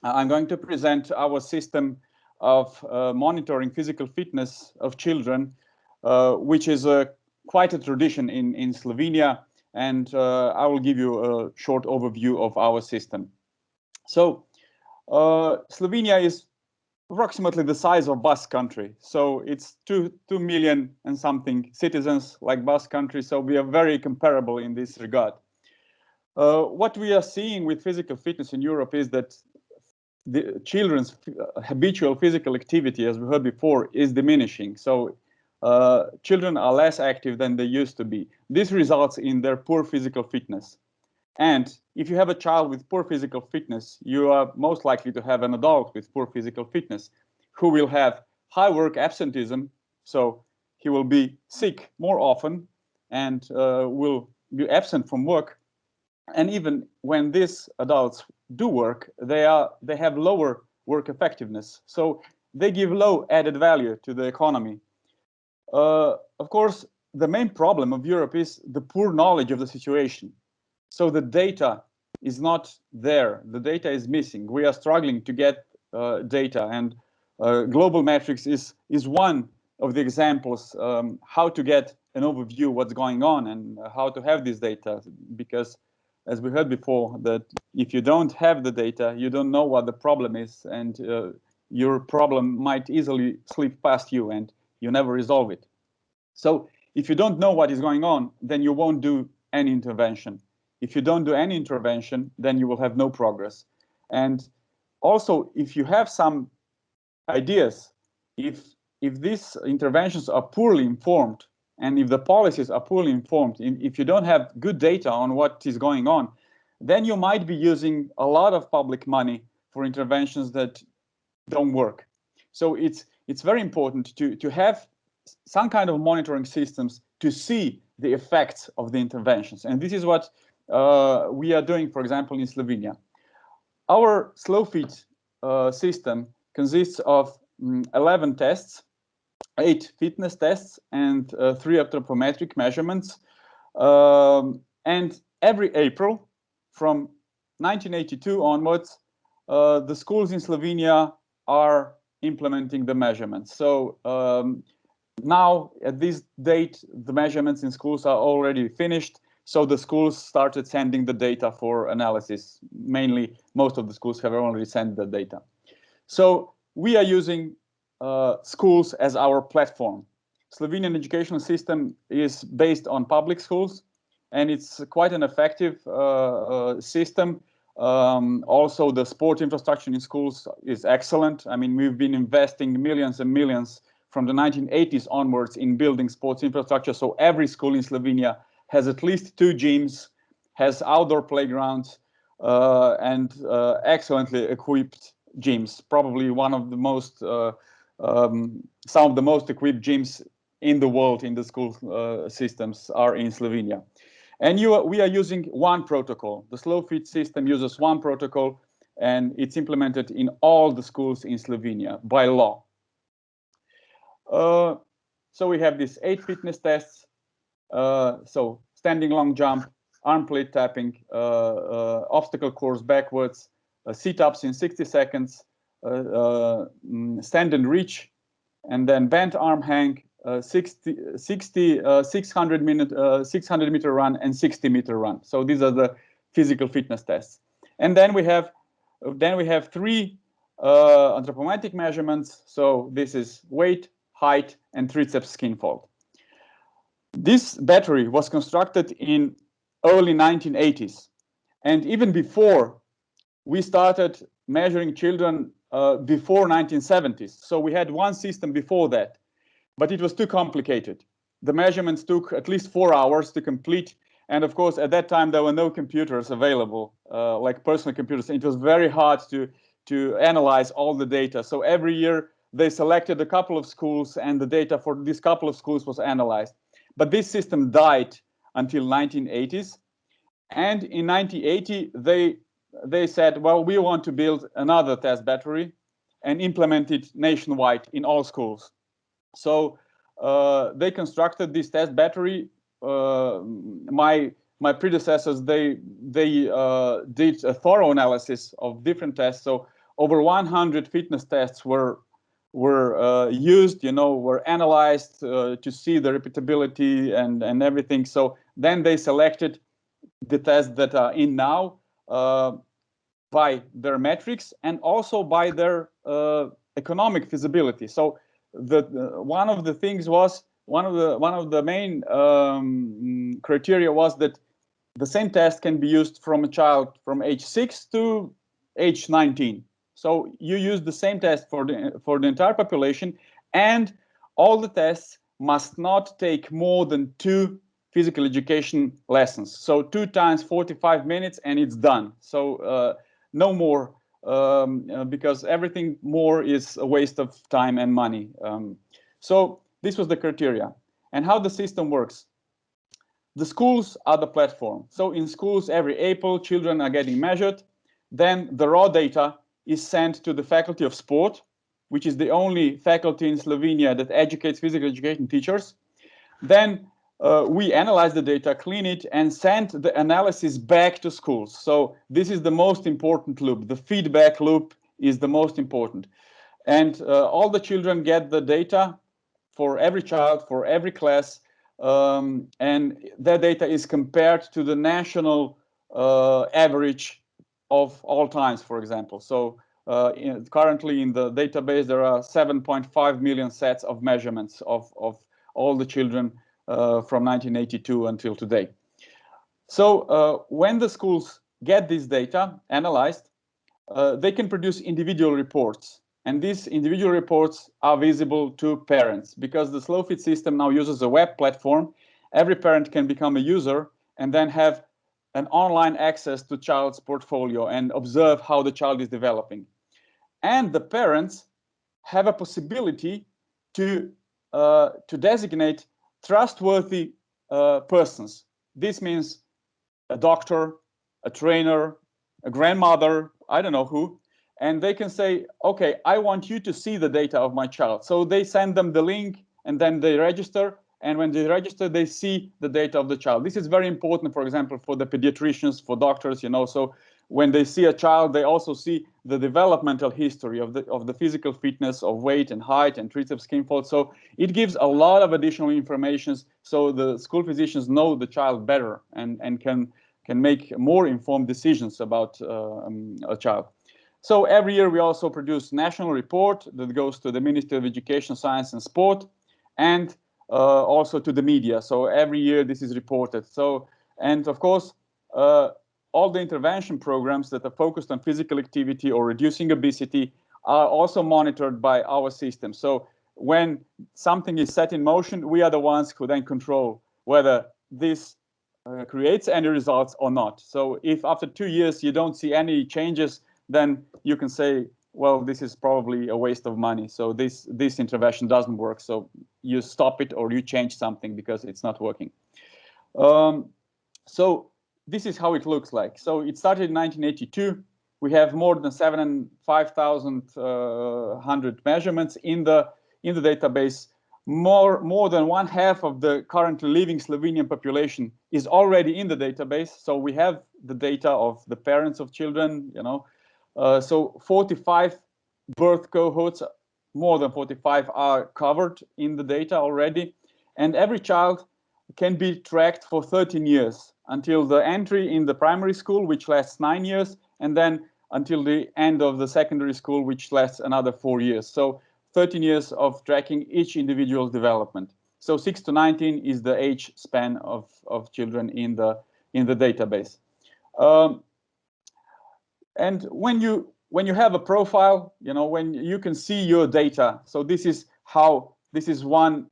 I'm going to present our system of monitoring physical fitness of children, which is quite a tradition in Slovenia, and I will give you a short overview of our system. So Slovenia is approximately the size of Basque country. So it's 2 million and something citizens like Basque country. So we are very comparable in this regard. What we are seeing with physical fitness in Europe is that the children's habitual physical activity, as we heard before, is diminishing. So children are less active than they used to be. This results in their poor physical fitness. And if you have a child with poor physical fitness, you are most likely to have an adult with poor physical fitness who will have high work absenteeism. So he will be sick more often and will be absent from work. And even when these adults do work, they have lower work effectiveness. So they give low added value to the economy. Of course, the main problem of Europe is the poor knowledge of the situation. So the data is not there. The data is missing. We are struggling to get data, and global metrics is one of the examples how to get an overview of what's going on and how to have this data. Because as we heard before, that if you don't have the data, you don't know what the problem is, and your problem might easily slip past you and you never resolve it. So if you don't know what is going on, then you won't do any intervention. If you don't do any intervention, then you will have no progress. And also, if you have some ideas, if these interventions are poorly informed, and if the policies are poorly informed, if you don't have good data on what is going on, then you might be using a lot of public money for interventions that don't work. So it's very important to have some kind of monitoring systems to see the effects of the interventions. And this is what we are doing, for example, in Slovenia. Our SlowFit system consists of 11 tests, 8 fitness tests, and 3 anthropometric measurements. And every April, from 1982 onwards, the schools in Slovenia are implementing the measurements. So now, at this date, the measurements in schools are already finished. So the schools started sending the data for analysis. Mainly, most of the schools have already sent the data. So we are using schools as our platform. Slovenian educational system is based on public schools, and it's quite an effective system. Also, the sport infrastructure in schools is excellent. I mean, we've been investing millions and millions from the 1980s onwards in building sports infrastructure. So every school in Slovenia has at least 2 gyms, has outdoor playgrounds, and excellently equipped gyms. Probably one of the most, some of the most equipped gyms in the world in the school systems are in Slovenia. And we are using one protocol. The SlowFit system uses one protocol, and it's implemented in all the schools in Slovenia by law. So we have these 8 fitness tests. So standing long jump, arm plate tapping, obstacle course backwards, sit-ups in 60 seconds, stand and reach, and then bent arm hang, 600 meter run and 60 meter run. So these are the physical fitness tests. And then we have 3 anthropometric measurements. So this is weight, height, and triceps skin fold. This battery was constructed in early 1980s. And even before, we started measuring children before 1970s. So we had one system before that, but it was too complicated. The measurements took at least 4 hours to complete. And of course, at that time, there were no computers available, like personal computers. It was very hard to analyze all the data. So every year, they selected a couple of schools, and the data for this couple of schools was analyzed. But this system died until 1980s. And in 1980, they said, well, we want to build another test battery and implement it nationwide in all schools. So they constructed this test battery. My predecessors, they did a thorough analysis of different tests. So over 100 fitness tests were used, were analyzed to see the repeatability and everything. So then they selected the tests that are in now by their metrics and also by their economic feasibility. So one of the things was one of the main criteria was that the same test can be used from a child from age 6 to age 19. So you use the same test for the entire population, and all the tests must not take more than 2 physical education lessons. So 2 times 45 minutes and it's done. So no more, because everything more is a waste of time and money. So this was the criteria. And how the system works. The schools are the platform. So in schools, every April, children are getting measured. Then the raw data is sent to the Faculty of Sport, which is the only faculty in Slovenia that educates physical education teachers. Then we analyze the data, clean it, and send the analysis back to schools. So this is the most important loop. The feedback loop is the most important. And all the children get the data for every child, for every class, and that data is compared to the national average of all times, for example. So currently in the database, there are 7.5 million sets of measurements of all the children from 1982 until today. So when the schools get this data analyzed, they can produce individual reports. And these individual reports are visible to parents because the SlowFit system now uses a web platform. Every parent can become a user and then have an online access to child's portfolio and observe how the child is developing. And the parents have a possibility to designate trustworthy persons. This means a doctor, a trainer, a grandmother, I don't know who, and they can say, okay, I want you to see the data of my child. So they send them the link and then they register. And when they register, they see the data of the child. This is very important, for example, for the pediatricians, for doctors, so when they see a child, they also see the developmental history of the physical fitness, of weight and height and triceps skin fold. So it gives a lot of additional information so the school physicians know the child better and can make more informed decisions about a child. So every year we also produce national report that goes to the Ministry of Education, Science and Sport, and also to the media. So every year this is reported. So, and of course, all the intervention programs that are focused on physical activity or reducing obesity are also monitored by our system. So when something is set in motion, we are the ones who then control whether this creates any results or not. So if after 2 years you don't see any changes, then you can say, well, this is probably a waste of money. So this intervention doesn't work. So you stop it or you change something because it's not working. So this is how it looks like. So it started in 1982. We have more than 5,100 measurements in the database. More than 1/2 of the currently living Slovenian population is already in the database. So we have the data of the parents of children, So 45 birth cohorts more than 45 are covered in the data already. And every child can be tracked for 13 years until the entry in the primary school, which lasts 9 years, and then until the end of the secondary school, which lasts another 4 years. So 13 years of tracking each individual's development. So 6 to 19 is the age span of children in the database. And when you have a profile, you know, when you can see your data. So this is one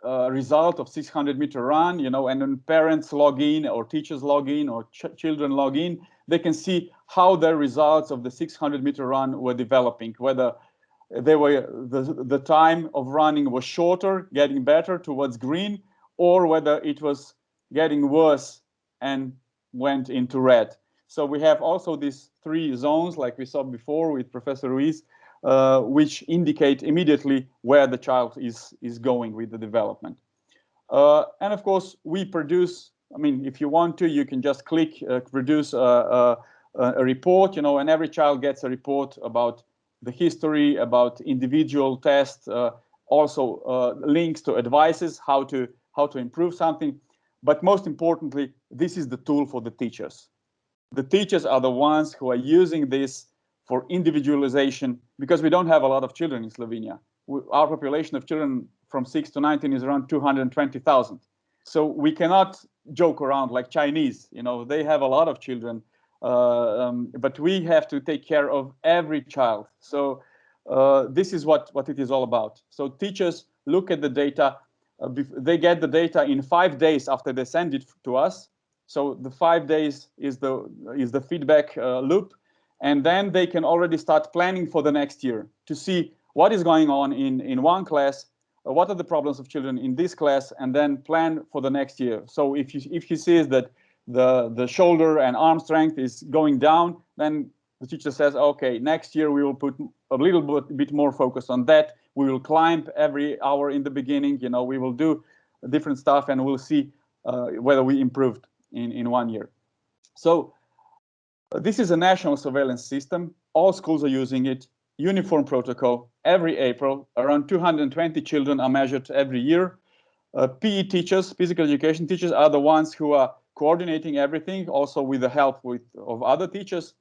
result of 600-meter run, you know, and when parents log in or teachers log in or children log in, they can see how the results of the 600-meter run were developing, whether they were the time of running was shorter, getting better towards green, or whether it was getting worse and went into red. So we have also these 3 zones, like we saw before with Professor Ruiz, which indicate immediately where the child is going with the development. And of course, we produce, I mean, if you want to, you can just click produce a report, you know, and every child gets a report about the history, about individual tests, also links to advices, how to improve something. But most importantly, this is the tool for the teachers. The teachers are the ones who are using this for individualization, because we don't have a lot of children in Slovenia. Our population of children from 6 to 19 is around 220,000. So we cannot joke around like Chinese, you know, they have a lot of children, but we have to take care of every child. So this is what it is all about. So teachers look at the data, they get the data in 5 days after they send it to us. So the 5 days is the feedback loop, and then they can already start planning for the next year to see what is going on in one class, what are the problems of children in this class, and then plan for the next year. So if he sees that the shoulder and arm strength is going down, then the teacher says, okay, next year we will put a little bit more focus on that. We will climb every hour in the beginning, you know, we will do different stuff, and we'll see whether we improved in 1 year. So this is a national surveillance system. All schools are using it. Uniform protocol. Every April, around 220 children are measured every year. PE teachers, physical education teachers, are the ones who are coordinating everything, also with the help of other teachers.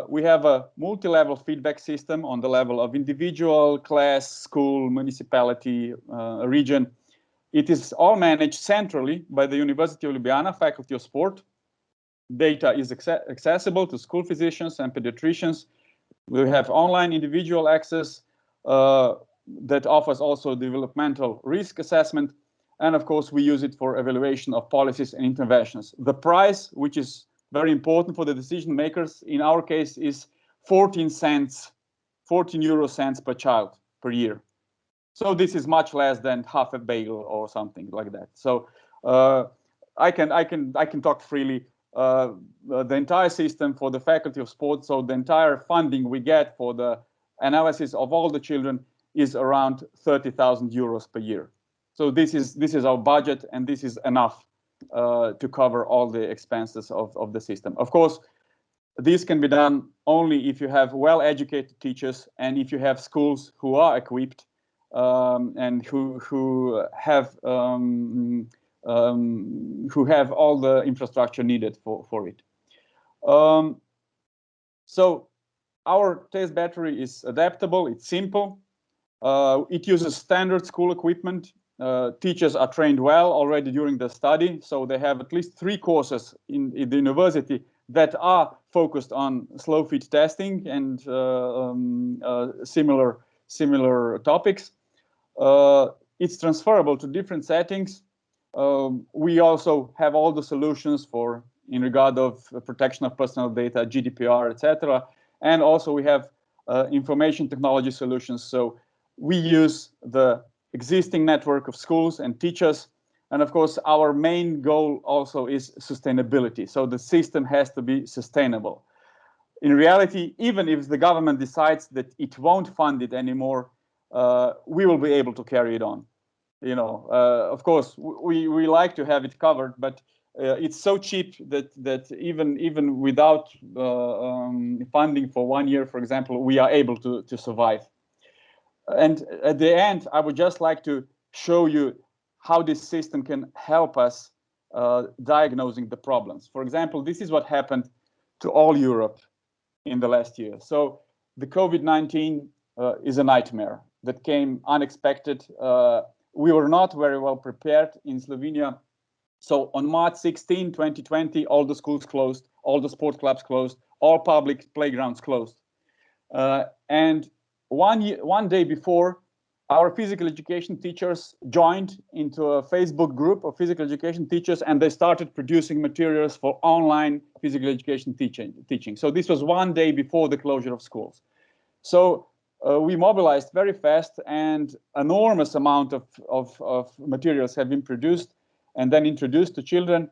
We have a multi-level feedback system on the level of individual, class, school, municipality, region. It is all managed centrally by the University of Ljubljana Faculty of Sport. Data is accessible to school physicians and pediatricians. We have online individual access that offers also developmental risk assessment. And of course, we use it for evaluation of policies and interventions. The price, which is very important for the decision makers, in our case is 14 euro cents per child per year. So this is much less than half a bagel or something like that. So I can talk freely. The entire system for the Faculty of Sport, so the entire funding we get for the analysis of all the children is around 30,000 euros per year. So this is our budget, and this is enough to cover all the expenses of the system. Of course, this can be done only if you have well-educated teachers and if you have schools who are equipped and who have all the infrastructure needed for it. So our test battery is adaptable, it's simple. It uses standard school equipment. Teachers are trained well already during the study, so they have at least 3 courses in the university that are focused on slow feed testing and similar topics. It's transferable to different settings. We also have all the solutions in regard of protection of personal data, GDPR, etc. And also we have information technology solutions. So we use the existing network of schools and teachers. And of course, our main goal also is sustainability. So the system has to be sustainable. In reality, even if the government decides that it won't fund it anymore, we will be able to carry it on. You know, of course, we like to have it covered, but it's so cheap that even without funding for 1 year, for example, we are able to survive. And at the end, I would just like to show you how this system can help us diagnosing the problems. For example, this is what happened to all Europe in the last year. So the COVID-19 is a nightmare that came unexpected. We were not very well prepared in Slovenia. So on March 16, 2020, all the schools closed, all the sport clubs closed, all public playgrounds closed. And one day before, our physical education teachers joined into a Facebook group of physical education teachers, and they started producing materials for online physical education teaching. So this was one day before the closure of schools. So we mobilized very fast, and enormous amount of materials have been produced and then introduced to children.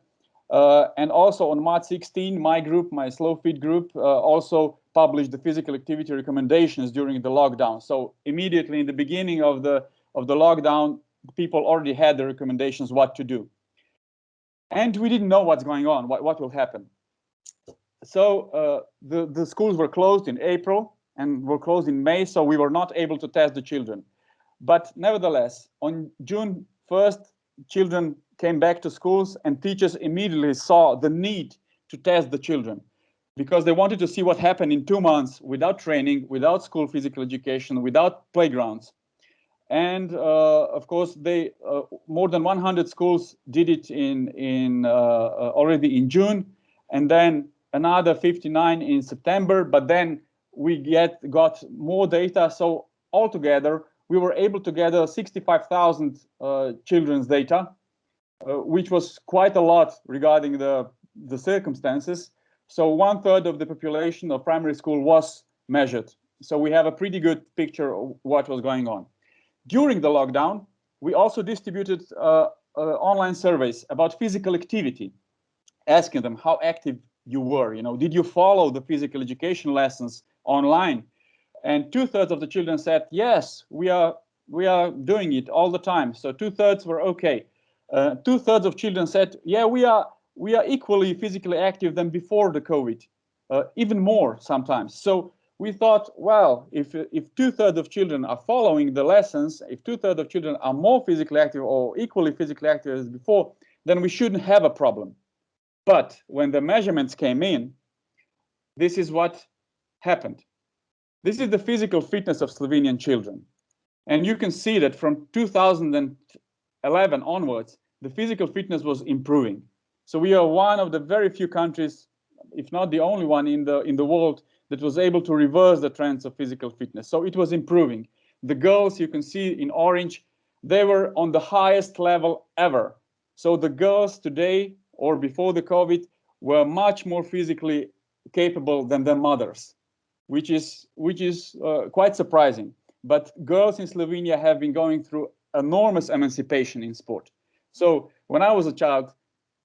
And also on March 16, my group, my Slow Fit group, also published the physical activity recommendations during the lockdown. So immediately in the beginning of the lockdown, people already had the recommendations what to do. And we didn't know what's going on, what will happen. So the schools were closed in April and were closed in May, so we were not able to test the children. But nevertheless, on June 1st, children came back to schools, and teachers immediately saw the need to test the children because they wanted to see what happened in 2 months without training, without school physical education, without playgrounds. And of course, they more than 100 schools did it already in June, and then another 59 in September. But then we got more data, so altogether we were able to gather 65,000 children's data, which was quite a lot regarding the circumstances. So 1/3 of the population of primary school was measured. So we have a pretty good picture of what was going on. During the lockdown, we also distributed online surveys about physical activity, asking them how active you were. Did you follow the physical education lessons online? And 2/3 of the children said, yes, we are doing it all the time. So 2/3 were okay. 2/3 of children said, yeah, we are equally physically active than before the COVID, even more sometimes. So we thought, well, if 2/3 of children are following the lessons, if 2/3 of children are more physically active or equally physically active as before, then we shouldn't have a problem. But when the measurements came in, this is what happened. This is the physical fitness of Slovenian children. And you can see that from 2011 onwards, the physical fitness was improving. So we are one of the very few countries, if not the only one in the world, that was able to reverse the trends of physical fitness. So it was improving. The girls, you can see in orange, they were on the highest level ever. So the girls today, or before the COVID, were much more physically capable than their mothers, which is quite surprising. But girls in Slovenia have been going through enormous emancipation in sport. So when I was a child,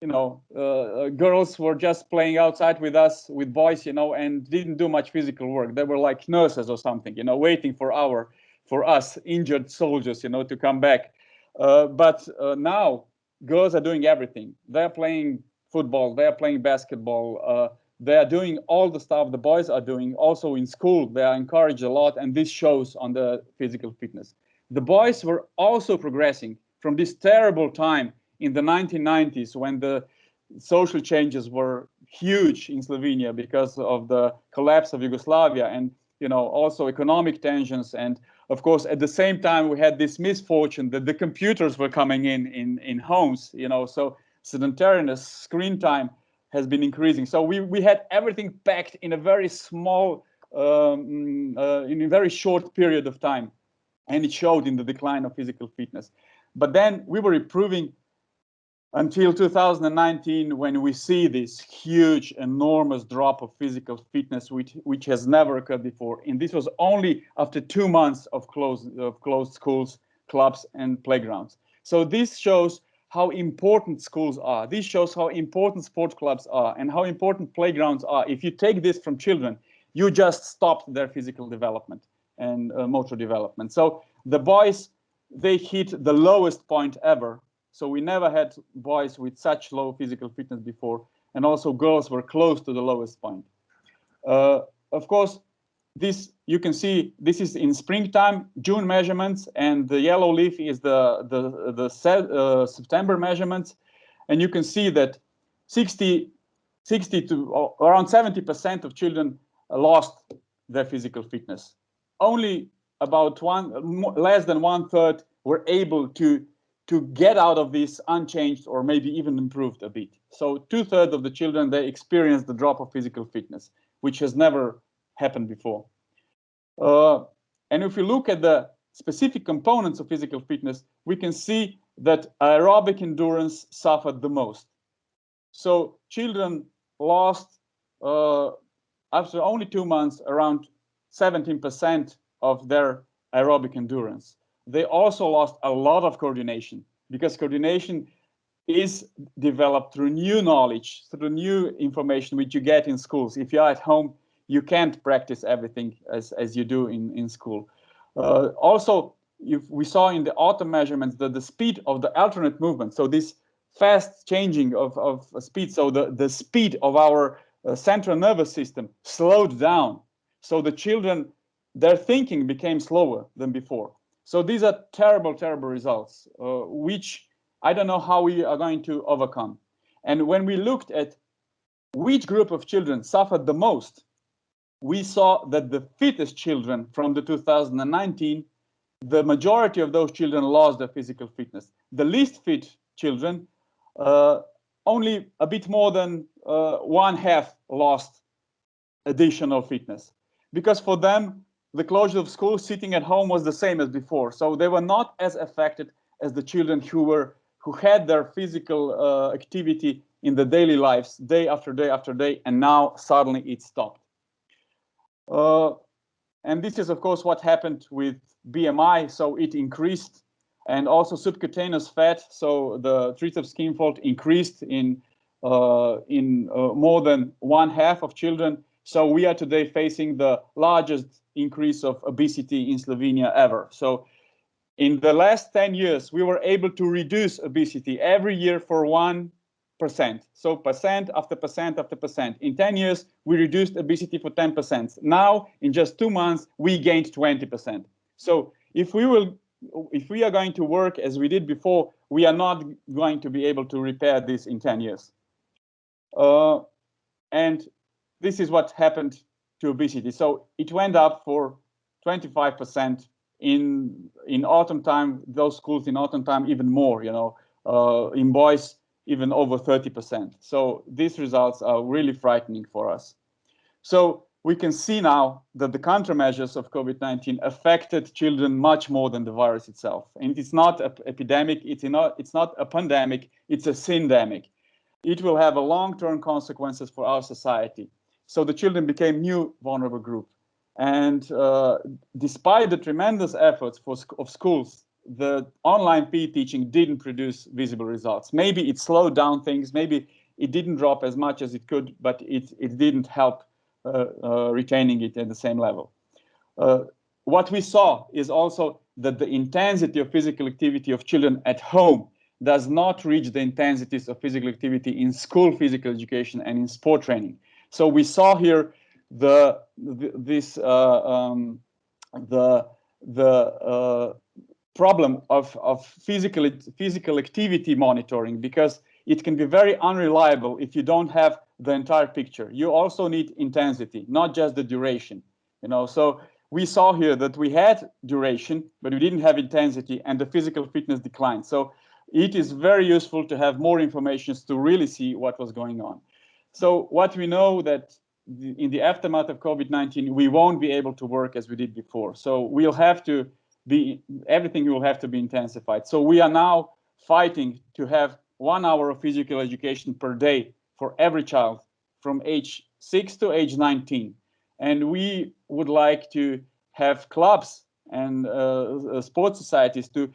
girls were just playing outside with us, with boys, and didn't do much physical work. They were like nurses or something, waiting for us injured soldiers, to come back. But now girls are doing everything. They're playing football, they're playing basketball, they are doing all the stuff the boys are doing. Also in school, they are encouraged a lot, and this shows on the physical fitness. The boys were also progressing from this terrible time in the 1990s when the social changes were huge in Slovenia because of the collapse of Yugoslavia and also economic tensions. And of course, at the same time, we had this misfortune that the computers were coming in homes, so sedentariness, screen time has been increasing. So we had everything packed in a very small, in a very short period of time. And it showed in the decline of physical fitness. But then we were improving until 2019, when we see this huge, enormous drop of physical fitness, which has never occurred before. And this was only after 2 months of closed schools, clubs, and playgrounds. So this shows how important schools are. This shows how important sport clubs are and how important playgrounds are. If you take this from children, you just stopped their physical development and motor development. So the boys, they hit the lowest point ever. So we never had boys with such low physical fitness before, and also girls were close to the lowest point. Of course, this, you can see, this is in springtime, June measurements, and the yellow leaf is the September measurements. And you can see that 60 to around 70% of children lost their physical fitness. Only about less than 1/3 were able to get out of this unchanged or maybe even improved a bit. So 2/3 of the children, they experienced the drop of physical fitness, which has never happened before. And if we look at the specific components of physical fitness, we can see that aerobic endurance suffered the most. So children lost, after only 2 months, around 17% of their aerobic endurance. They also lost a lot of coordination, because coordination is developed through new knowledge, through new information which you get in schools. If you're at home, you can't practice everything as you do in school. Also, we saw in the autumn measurements that the speed of the alternate movement, so this fast changing of speed, so the speed of our central nervous system slowed down. So the children, their thinking became slower than before. So these are terrible, terrible results, which I don't know how we are going to overcome. And when we looked at which group of children suffered the most, we saw that the fittest children from the 2019, the majority of those children lost their physical fitness. The least fit children, only a bit more than 1/2 lost additional fitness, because for them, the closure of school, sitting at home was the same as before. So they were not as affected as the children who had their physical activity in the daily lives, day after day after day, and now suddenly it stopped. And this is, of course, what happened with BMI. So it increased, and also subcutaneous fat. So the triceps skin fold increased in more than 1/2 of children. So we are today facing the largest increase of obesity in Slovenia ever. So in the last 10 years, we were able to reduce obesity every year for 1%. So percent after percent after percent. In 10 years, we reduced obesity for 10%. Now, in just 2 months, we gained 20%. So if we are going to work as we did before, we are not going to be able to repair this in 10 years. And this is what happened to obesity. So it went up for 25% in autumn time. Those schools in autumn time even more, in boys even over 30%. So these results are really frightening for us. So we can see now that the countermeasures of COVID-19 affected children much more than the virus itself. And it's not an epidemic, it's not a pandemic, it's a syndemic. It will have a long-term consequences for our society. So the children became new vulnerable group. And despite the tremendous efforts of schools, the online PE teaching didn't produce visible results. Maybe it slowed down things, maybe it didn't drop as much as it could, but it didn't help retaining it at the same level. What we saw is also that the intensity of physical activity of children at home does not reach the intensities of physical activity in school physical education and in sport training. So we saw here the problem of physical activity monitoring, because it can be very unreliable if you don't have the entire picture. You also need intensity, not just the duration. So we saw here that we had duration, but we didn't have intensity, and the physical fitness declined. So it is very useful to have more information to really see what was going on. So what we know that in the aftermath of COVID-19, we won't be able to work as we did before. So we'll have to everything will have to be intensified. So we are now fighting to have 1 hour of physical education per day for every child from age 6 to age 19. And we would like to have clubs and sports societies to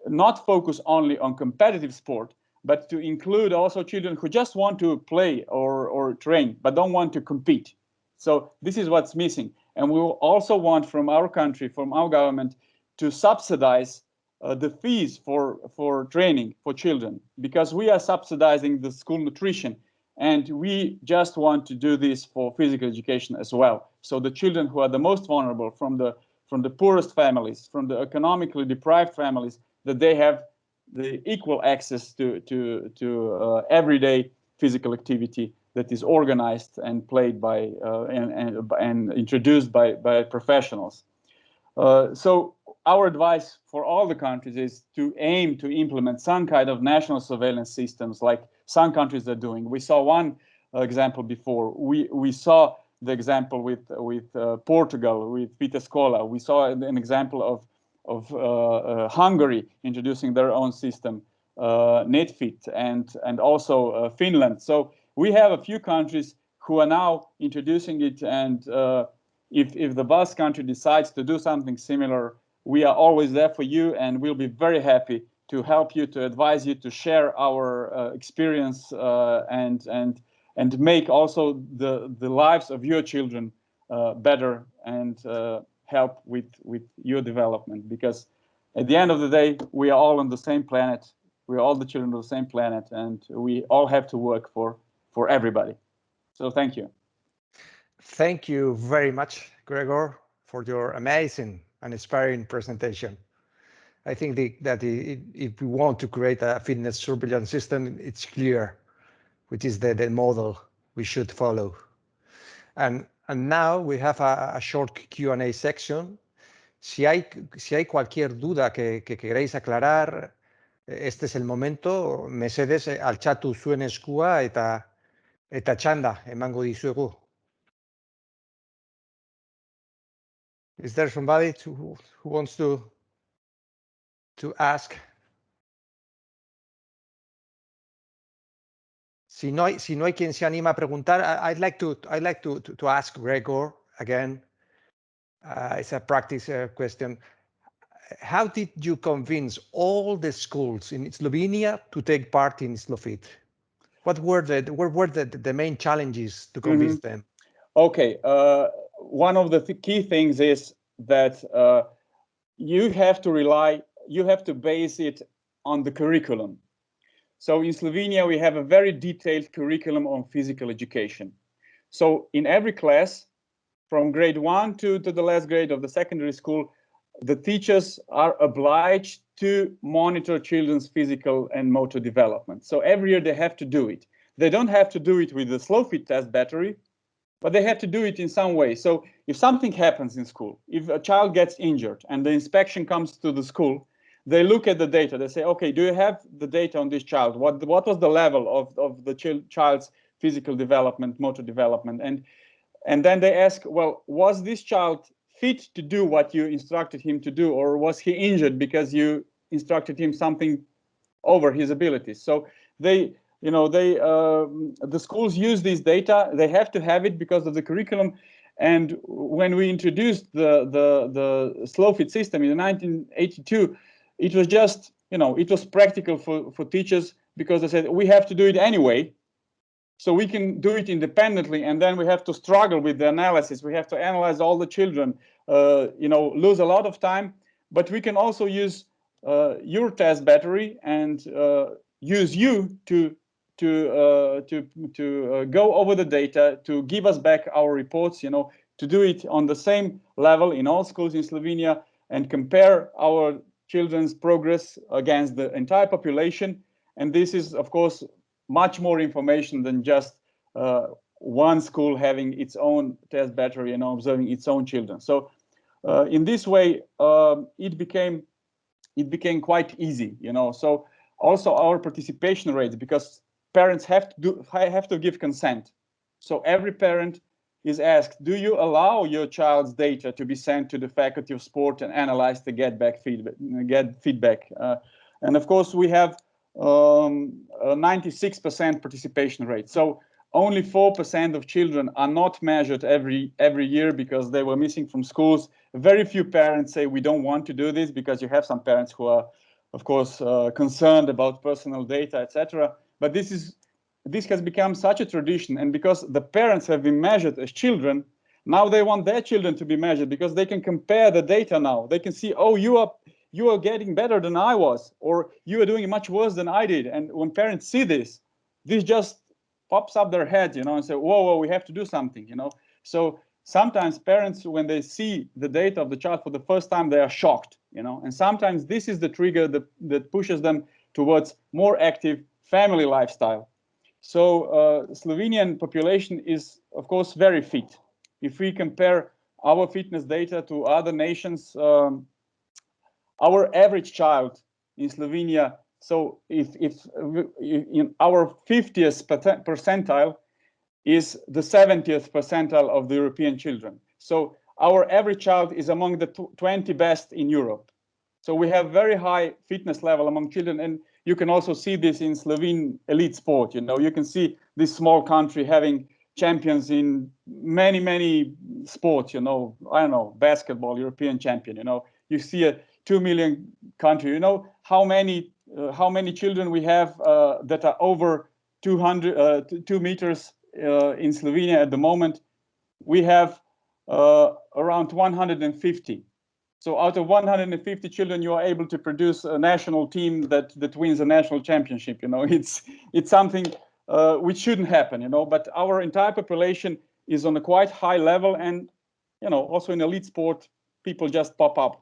not focus only on competitive sport, but to include also children who just want to play or train, but don't want to compete. So this is what's missing. And we will also want from our country, from our government, to subsidize the fees for training for children, because we are subsidizing the school nutrition. And we just want to do this for physical education as well. So the children who are the most vulnerable from the poorest families, from the economically deprived families, that they have the equal access to everyday physical activity that is organized and played by and introduced by professionals. So our advice for all the countries is to aim to implement some kind of national surveillance systems like some countries are doing. We saw one example before. We saw the example with Portugal, with Fisikoa. We saw an example of Hungary introducing their own system, NetFit, and also Finland. So we have a few countries who are now introducing it, and if the Basque country decides to do something similar, we are always there for you, and we'll be very happy to help you, to advise you, to share our experience and make also the lives of your children better and help with your development. Because at the end of the day, we are all on the same planet. We are all the children of the same planet, and we all have to work for everybody. So thank you. Thank you very much, Gregor, for your amazing and inspiring presentation. I think that if we want to create a fitness surveillance system, it's clear which is the model we should follow. And now we have a short Q&A section. Si hay cualquier duda que queréis aclarar, este es el momento. Mesedes altxatu zuen eskua eta txanda emango dizuegu. Is there somebody who wants to ask? Si no hay quien se anima a preguntar, I'd like to ask Gregor again. It's a practice question. How did you convince all the schools in Slovenia to take part in SlowFit? What were the main challenges to convince them? Okay, one of the key things is that you have to base it on the curriculum. So in Slovenia, we have a very detailed curriculum on physical education. So in every class, from grade 1 to the last grade of the secondary school, the teachers are obliged to monitor children's physical and motor development. So every year they have to do it. They don't have to do it with the SlowFit test battery, but they have to do it in some way. So if something happens in school, if a child gets injured and the inspection comes to the school, they look at the data. They say, okay, do you have the data on this child? What was the level of the child's physical development, motor development? And then they ask, well, was this child fit to do what you instructed him to do, or was he injured because you instructed him something over his abilities? So the schools use this data. They have to have it because of the curriculum. And when we introduced the SlowFit system in 1982, it was just, it was practical for teachers because they said, we have to do it anyway. So we can do it independently, and then we have to struggle with the analysis. We have to analyze all the children, lose a lot of time. But we can also use your test battery and use you to go over the data, to give us back our reports, to do it on the same level in all schools in Slovenia and compare our children's progress against the entire population. And this is, of course, much more information than just one school having its own test battery and observing its own children. So in this way, it became quite easy, So also our participation rates, because parents have to give consent. So every parent is asked, do you allow your child's data to be sent to the Faculty of Sport and analyzed to get feedback? And of course, we have a 96% participation rate. So only 4% of children are not measured every year because they were missing from schools. Very few parents say we don't want to do this, because you have some parents who are, of course, concerned about personal data, etc. But this has become such a tradition, and because the parents have been measured as children, now they want their children to be measured because they can compare the data now. They can see, oh, you are getting better than I was, or you are doing much worse than I did. And when parents see this just pops up their head, you know, and say, whoa, whoa, we have to do something, you know. So sometimes parents, when they see the data of the child for the first time, they are shocked, you know, and sometimes this is the trigger that pushes them towards more active family lifestyle. So Slovenian population is, of course, very fit. If we compare our fitness data to other nations, our average child in Slovenia, so if in our 50th percentile is the 70th percentile of the European children. So our average child is among the 20 best in Europe. So we have very high fitness level among children, and you can also see this in Slovene elite sport. You know, you can see this small country having champions in many, many sports. You know, I don't know, basketball, European champion. You know, you see a 2 million country. You know how many children we have that are over 2 meters in Slovenia at the moment. We have around 150. So out of 150 children, you are able to produce a national team that wins a national championship. You know, it's something which shouldn't happen. You know, but our entire population is on a quite high level, and you know, also in elite sport, people just pop up.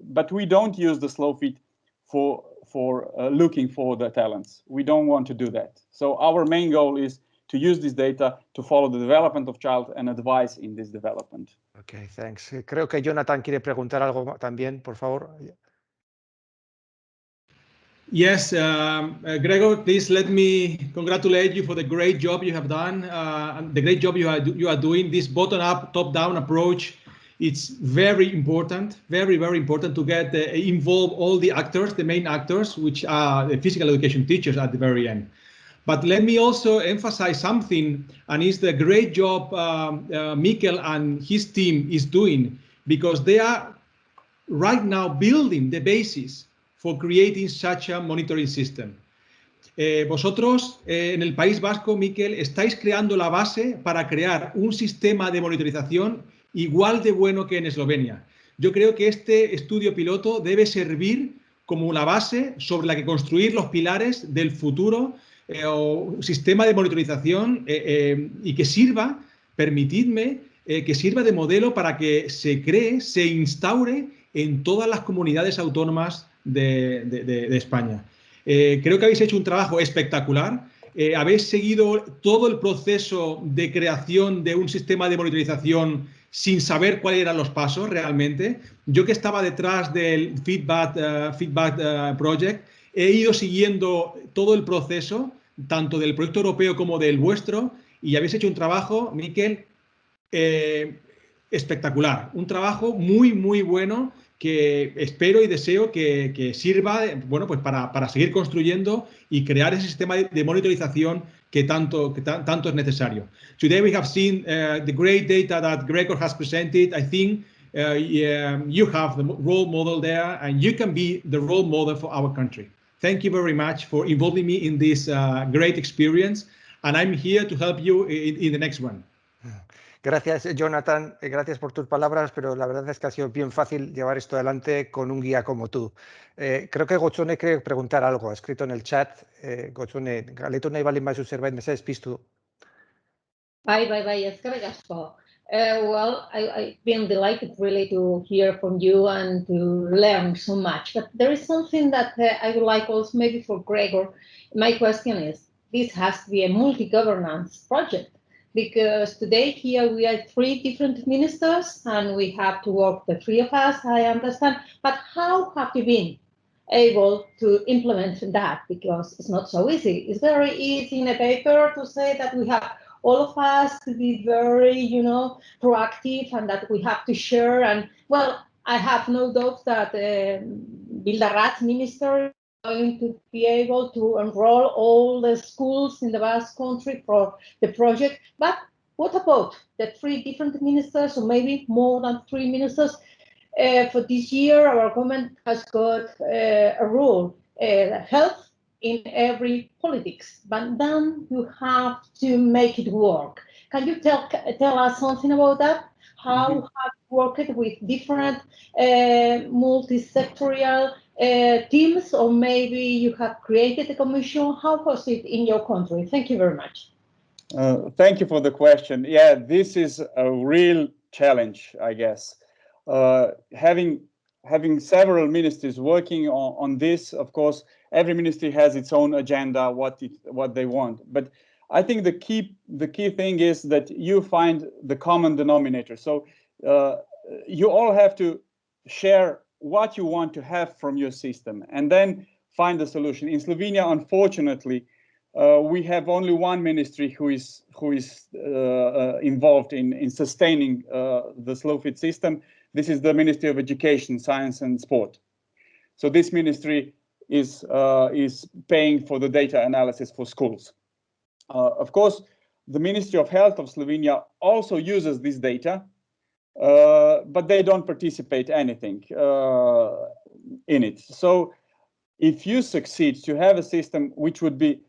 But we don't use the slow fit for looking for the talents. We don't want to do that. So our main goal is to use this data to follow the development of child and advise in this development. Okay, thanks. Creo que Jonathan quiere preguntar algo también, por favor. Yes, Gregor, please let me congratulate you for the great job you have done, and the great job you are doing. This bottom-up, top-down approach, it's very important, very, very important to get involve all the actors, the main actors, which are the physical education teachers at the very end. But let me also emphasize something, and it's the great job Mikel and his team is doing, because they are right now building the basis for creating such a monitoring system. Vosotros en el País Vasco, Mikel, estáis creando la base para crear un sistema de monitorización igual de bueno que en Eslovenia. Yo creo que este estudio piloto debe servir como una base sobre la que construir los pilares del futuro sistema de monitorización y que sirva, permitidme, que sirva de modelo para que se cree, se instaure en todas las comunidades autónomas de España. Creo que habéis hecho un trabajo espectacular. Habéis seguido todo el proceso de creación de un sistema de monitorización sin saber cuáles eran los pasos realmente. Yo que estaba detrás del Feedback Project, he ido siguiendo todo el proceso, tanto del proyecto europeo como del vuestro, y habéis hecho un trabajo, Mikel, espectacular. Un trabajo muy, muy bueno que espero y deseo que sirva, bueno, pues para seguir construyendo y crear ese sistema de monitorización que tanto es necesario. Today we have seen the great data that Gregor has presented. I think you have the role model there, and you can be the role model for our country. Thank you very much for involving me in this great experience, and I'm here to help you in the next one. Gracias, Jonathan. Gracias por tus palabras, pero la verdad es que ha sido bien fácil llevar esto adelante con un guía como tú. Creo que Gochone quiere preguntar algo. Ha escrito en el chat. Gochone, galetu nahi balin baizu zerbait mesedez piztu. Bye, eskerrik asko. Well, I've been delighted really to hear from you and to learn so much. But there is something that I would like also maybe for Gregor. My question is, this has to be a multi-governance project, because today here we are 3 different ministers and we have to work, the 3 of us, I understand. But how have you been able to implement that? Because it's not so easy. It's very easy in a paper to say that we have all of us to be very, proactive and that we have to share. And well, I have no doubt that Bildarratz minister is going to be able to enroll all the schools in the Basque country for the project. But what about the 3 different ministers, or maybe more than 3 ministers? For this year, our government has got a rule, health in every politics, but then you have to make it work. Can you tell us something about that? How have you worked with different multi-sectorial teams, or maybe you have created a commission? How was it in your country? Thank you very much. Thank you for the question. Yeah, this is a real challenge, I guess. Having several ministries working on this, of course, every ministry has its own agenda, what they want. But I think the key thing is that you find the common denominator. So you all have to share what you want to have from your system, and then find a solution. In Slovenia, unfortunately, we have only one ministry who is involved in sustaining the SlowFit system. This is the Ministry of Education, Science and Sport. So this ministry is paying for the data analysis for schools. Of course, the Ministry of Health of Slovenia also uses this data, but they don't participate anything in it. So if you succeed to have a system which would be,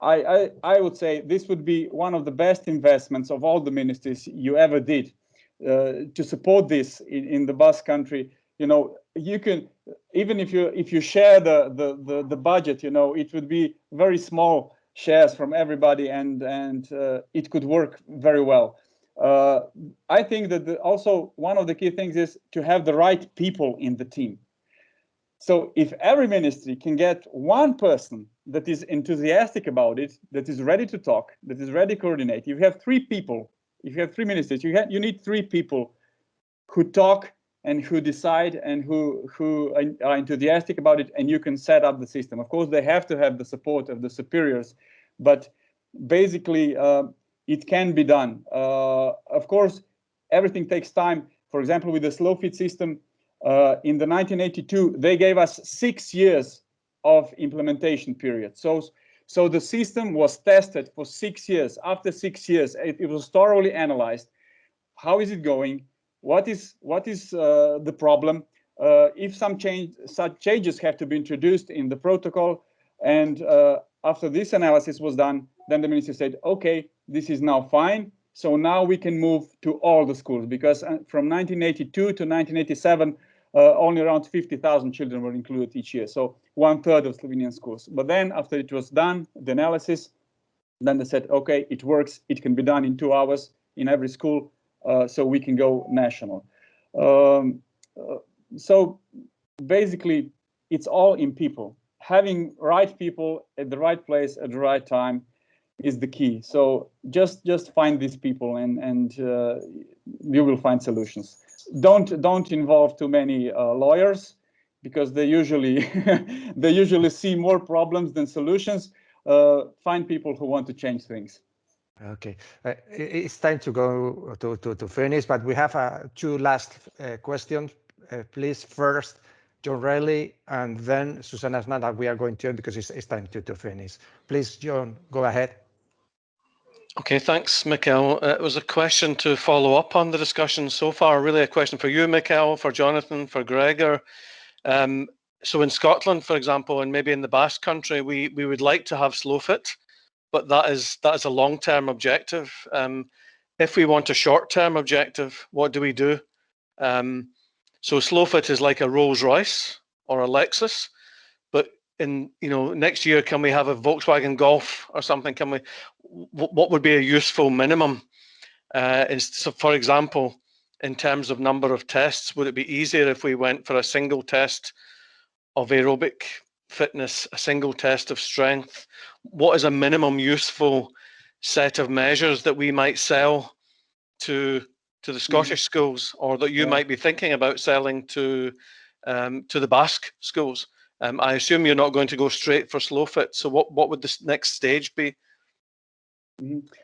I would say this would be one of the best investments of all the ministries you ever did to support this in the Basque country. You know, you can, even if you share the budget, you know, it would be very small shares from everybody, and it could work very well. I think that also one of the key things is to have the right people in the team. So if every ministry can get one person that is enthusiastic about it, that is ready to talk, that is ready to coordinate. You have 3 people. If you have 3 ministries, you need 3 people who talk and who decide and who are enthusiastic about it, and you can set up the system. Of course, they have to have the support of the superiors, but basically it can be done. Of course, everything takes time. For example, with the SlowFit system, in the 1982, they gave us 6 years of implementation period. So the system was tested for 6 years. After 6 years, it was thoroughly analyzed. How is it going? What is the problem? If such changes have to be introduced in the protocol, and after this analysis was done, then the ministry said, okay, this is now fine. So now we can move to all the schools, because from 1982 to 1987, only around 50,000 children were included each year. So 1/3 of Slovenian schools. But then after it was done, the analysis, then they said, okay, it works. It can be done in 2 hours in every school. So we can go national. So basically, it's all in people. Having right people at the right place at the right time is the key. So just find these people, and you will find solutions. Don't involve too many lawyers, because they usually see more problems than solutions. Find people who want to change things. Okay, it's time to go to finish, but we have 2 last questions. Please, first John Riley, and then Susanna Snada. We are going to end because it's time to finish. Please, John, go ahead. Okay, thanks, Mikkel. It was a question to follow up on the discussion so far. Really a question for you, Mikkel, for Jonathan, for Gregor. So in Scotland, for example, and maybe in the Basque country, we would like to have SlowFit, but that is a long-term objective. If we want a short-term objective, what do we do? So SlowFit is like a Rolls Royce or a Lexus, but in next year, can we have a Volkswagen Golf or something? Can we? What would be a useful minimum? So, for example, in terms of number of tests, would it be easier if we went for a single test of aerobic fitness, a single test of strength? What is a minimum useful set of measures that we might sell to the Scottish schools, or that you might be thinking about selling to the Basque schools? I assume you're not going to go straight for SlowFit. So what would the next stage be?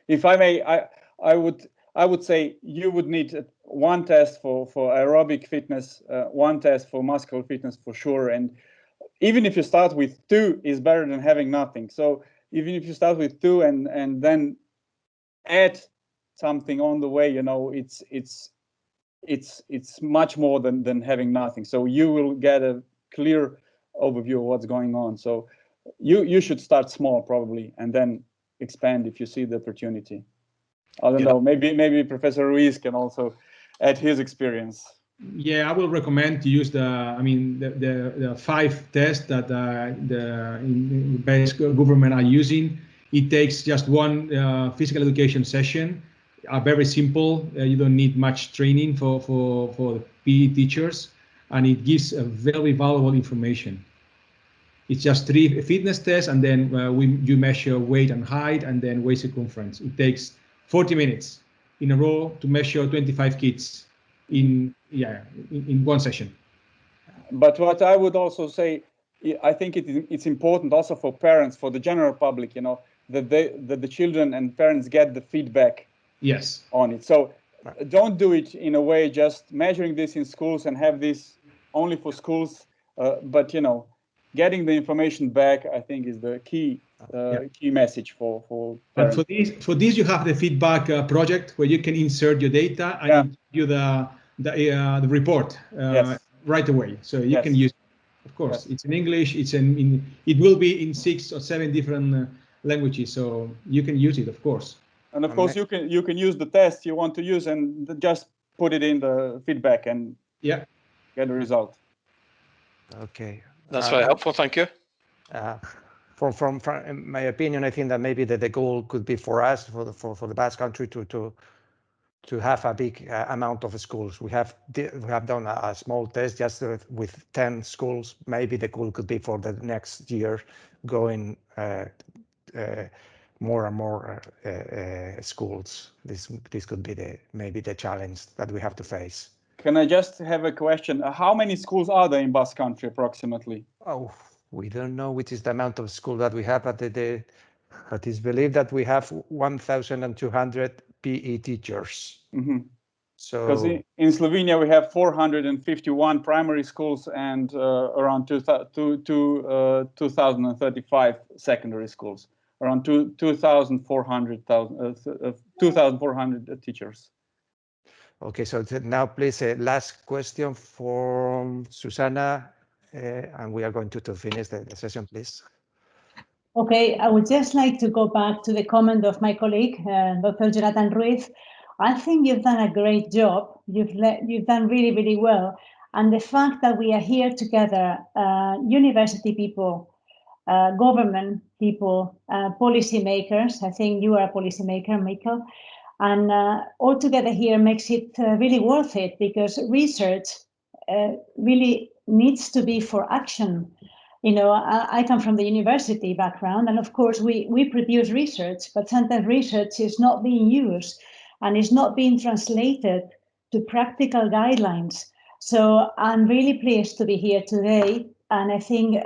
If I may, I would say you would need 1 test for aerobic fitness, 1 test for muscular fitness for sure. And even if you start with 2, is better than having nothing. So even if you start with 2 and then add something on the way, it's much more than having nothing. So you will get a clear overview of what's going on. So you should start small probably, and then expand if you see the opportunity. I don't know, maybe Professor Ruiz can also add his experience. Yeah, I will recommend to use the 5 tests that the Basque government are using. It takes just one physical education session, very simple. You don't need much training for PE teachers, and it gives a very valuable information. It's just 3 fitness tests, and then you measure weight and height, and then waist circumference. It takes 40 minutes in a row to measure 25 kids in one session. But what I would also say, I think it's important also for parents, for the general public, you know, that the children and parents get the feedback. Yes. On it. So don't do it in a way just measuring this in schools and have this only for schools. But you know, getting the information back, I think, is the key key message for parents. But for this you have the feedback project where you can insert your data and give you the report right away. So you can use it. Of course, it's in English. It will be in 6 or 7 different languages, so you can use it, of course. And of course, you can use the test you want to use and just put it in the feedback and get a result. Okay, that's very helpful. Thank you. From in my opinion, I think that maybe the goal could be for us, for the Basque country, to have a big amount of schools. We have done a small test just with 10 schools. Maybe the goal could be for the next year going more and more schools. This could be maybe the challenge that we have to face. Can I just have a question? How many schools are there in Basque country approximately? Oh, we don't know which is the amount of school that we have, but it is believed that we have 1,200 PE teachers. Mm-hmm. So because in Slovenia we have 451 primary schools and around 2,035 secondary schools, around 2,400 teachers. Okay, so now please last question from Susana, and we are going to finish the session, please. Okay, I would just like to go back to the comment of my colleague, Dr. Jonathan Ruiz. I think you've done a great job. You've done really, really well. And the fact that we are here together, university people, government people, policymakers, I think you are a policymaker, Michael, and all together here makes it really worth it, because research really needs to be for action. You know, I come from the university background, and of course we produce research, but sometimes research is not being used and is not being translated to practical guidelines. So I'm really pleased to be here today, and I think,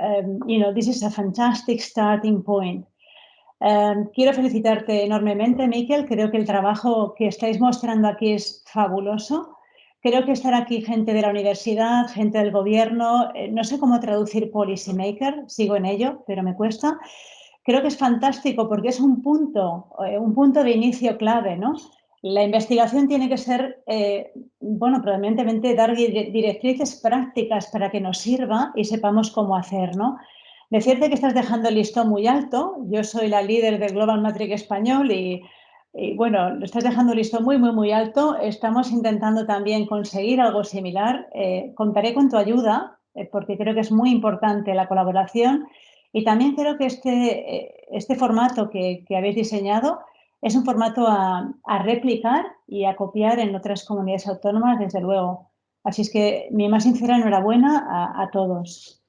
you know, this is a fantastic starting point. Quiero felicitarte enormemente, Miquel. Creo que el trabajo que estáis mostrando aquí es fabuloso. Creo que estar aquí gente de la universidad, gente del gobierno, no sé cómo traducir policymaker, sigo en ello, pero me cuesta. Creo que es fantástico porque es un punto de inicio clave, ¿no? La investigación tiene que ser, bueno, probablemente dar directrices prácticas para que nos sirva y sepamos cómo hacer, ¿no? Decirte que estás dejando el listón muy alto. Yo soy la líder del Global Matrix Español y bueno, lo estás dejando el listón muy, muy, muy alto. Estamos intentando también conseguir algo similar. Contaré con tu ayuda porque creo que es muy importante la colaboración, y también creo que este formato que habéis diseñado es un formato a replicar y a copiar en otras comunidades autónomas, desde luego. Así es que mi más sincera enhorabuena a todos.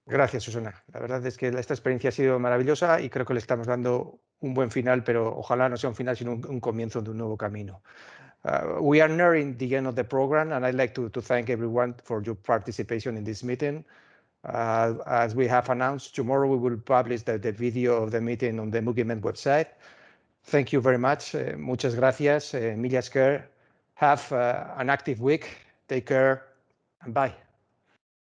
Gracias, Susana. La verdad es que esta experiencia ha sido maravillosa y creo que le estamos dando un buen final, pero ojalá no sea un final, sino un comienzo de un nuevo camino. We are nearing the end of the program, and I'd like to thank everyone for your participation in this meeting. As we have announced, tomorrow we will publish the video of the meeting on the Movement website. Thank you very much. Muchas gracias. Millas care. Have an active week. Take care and bye.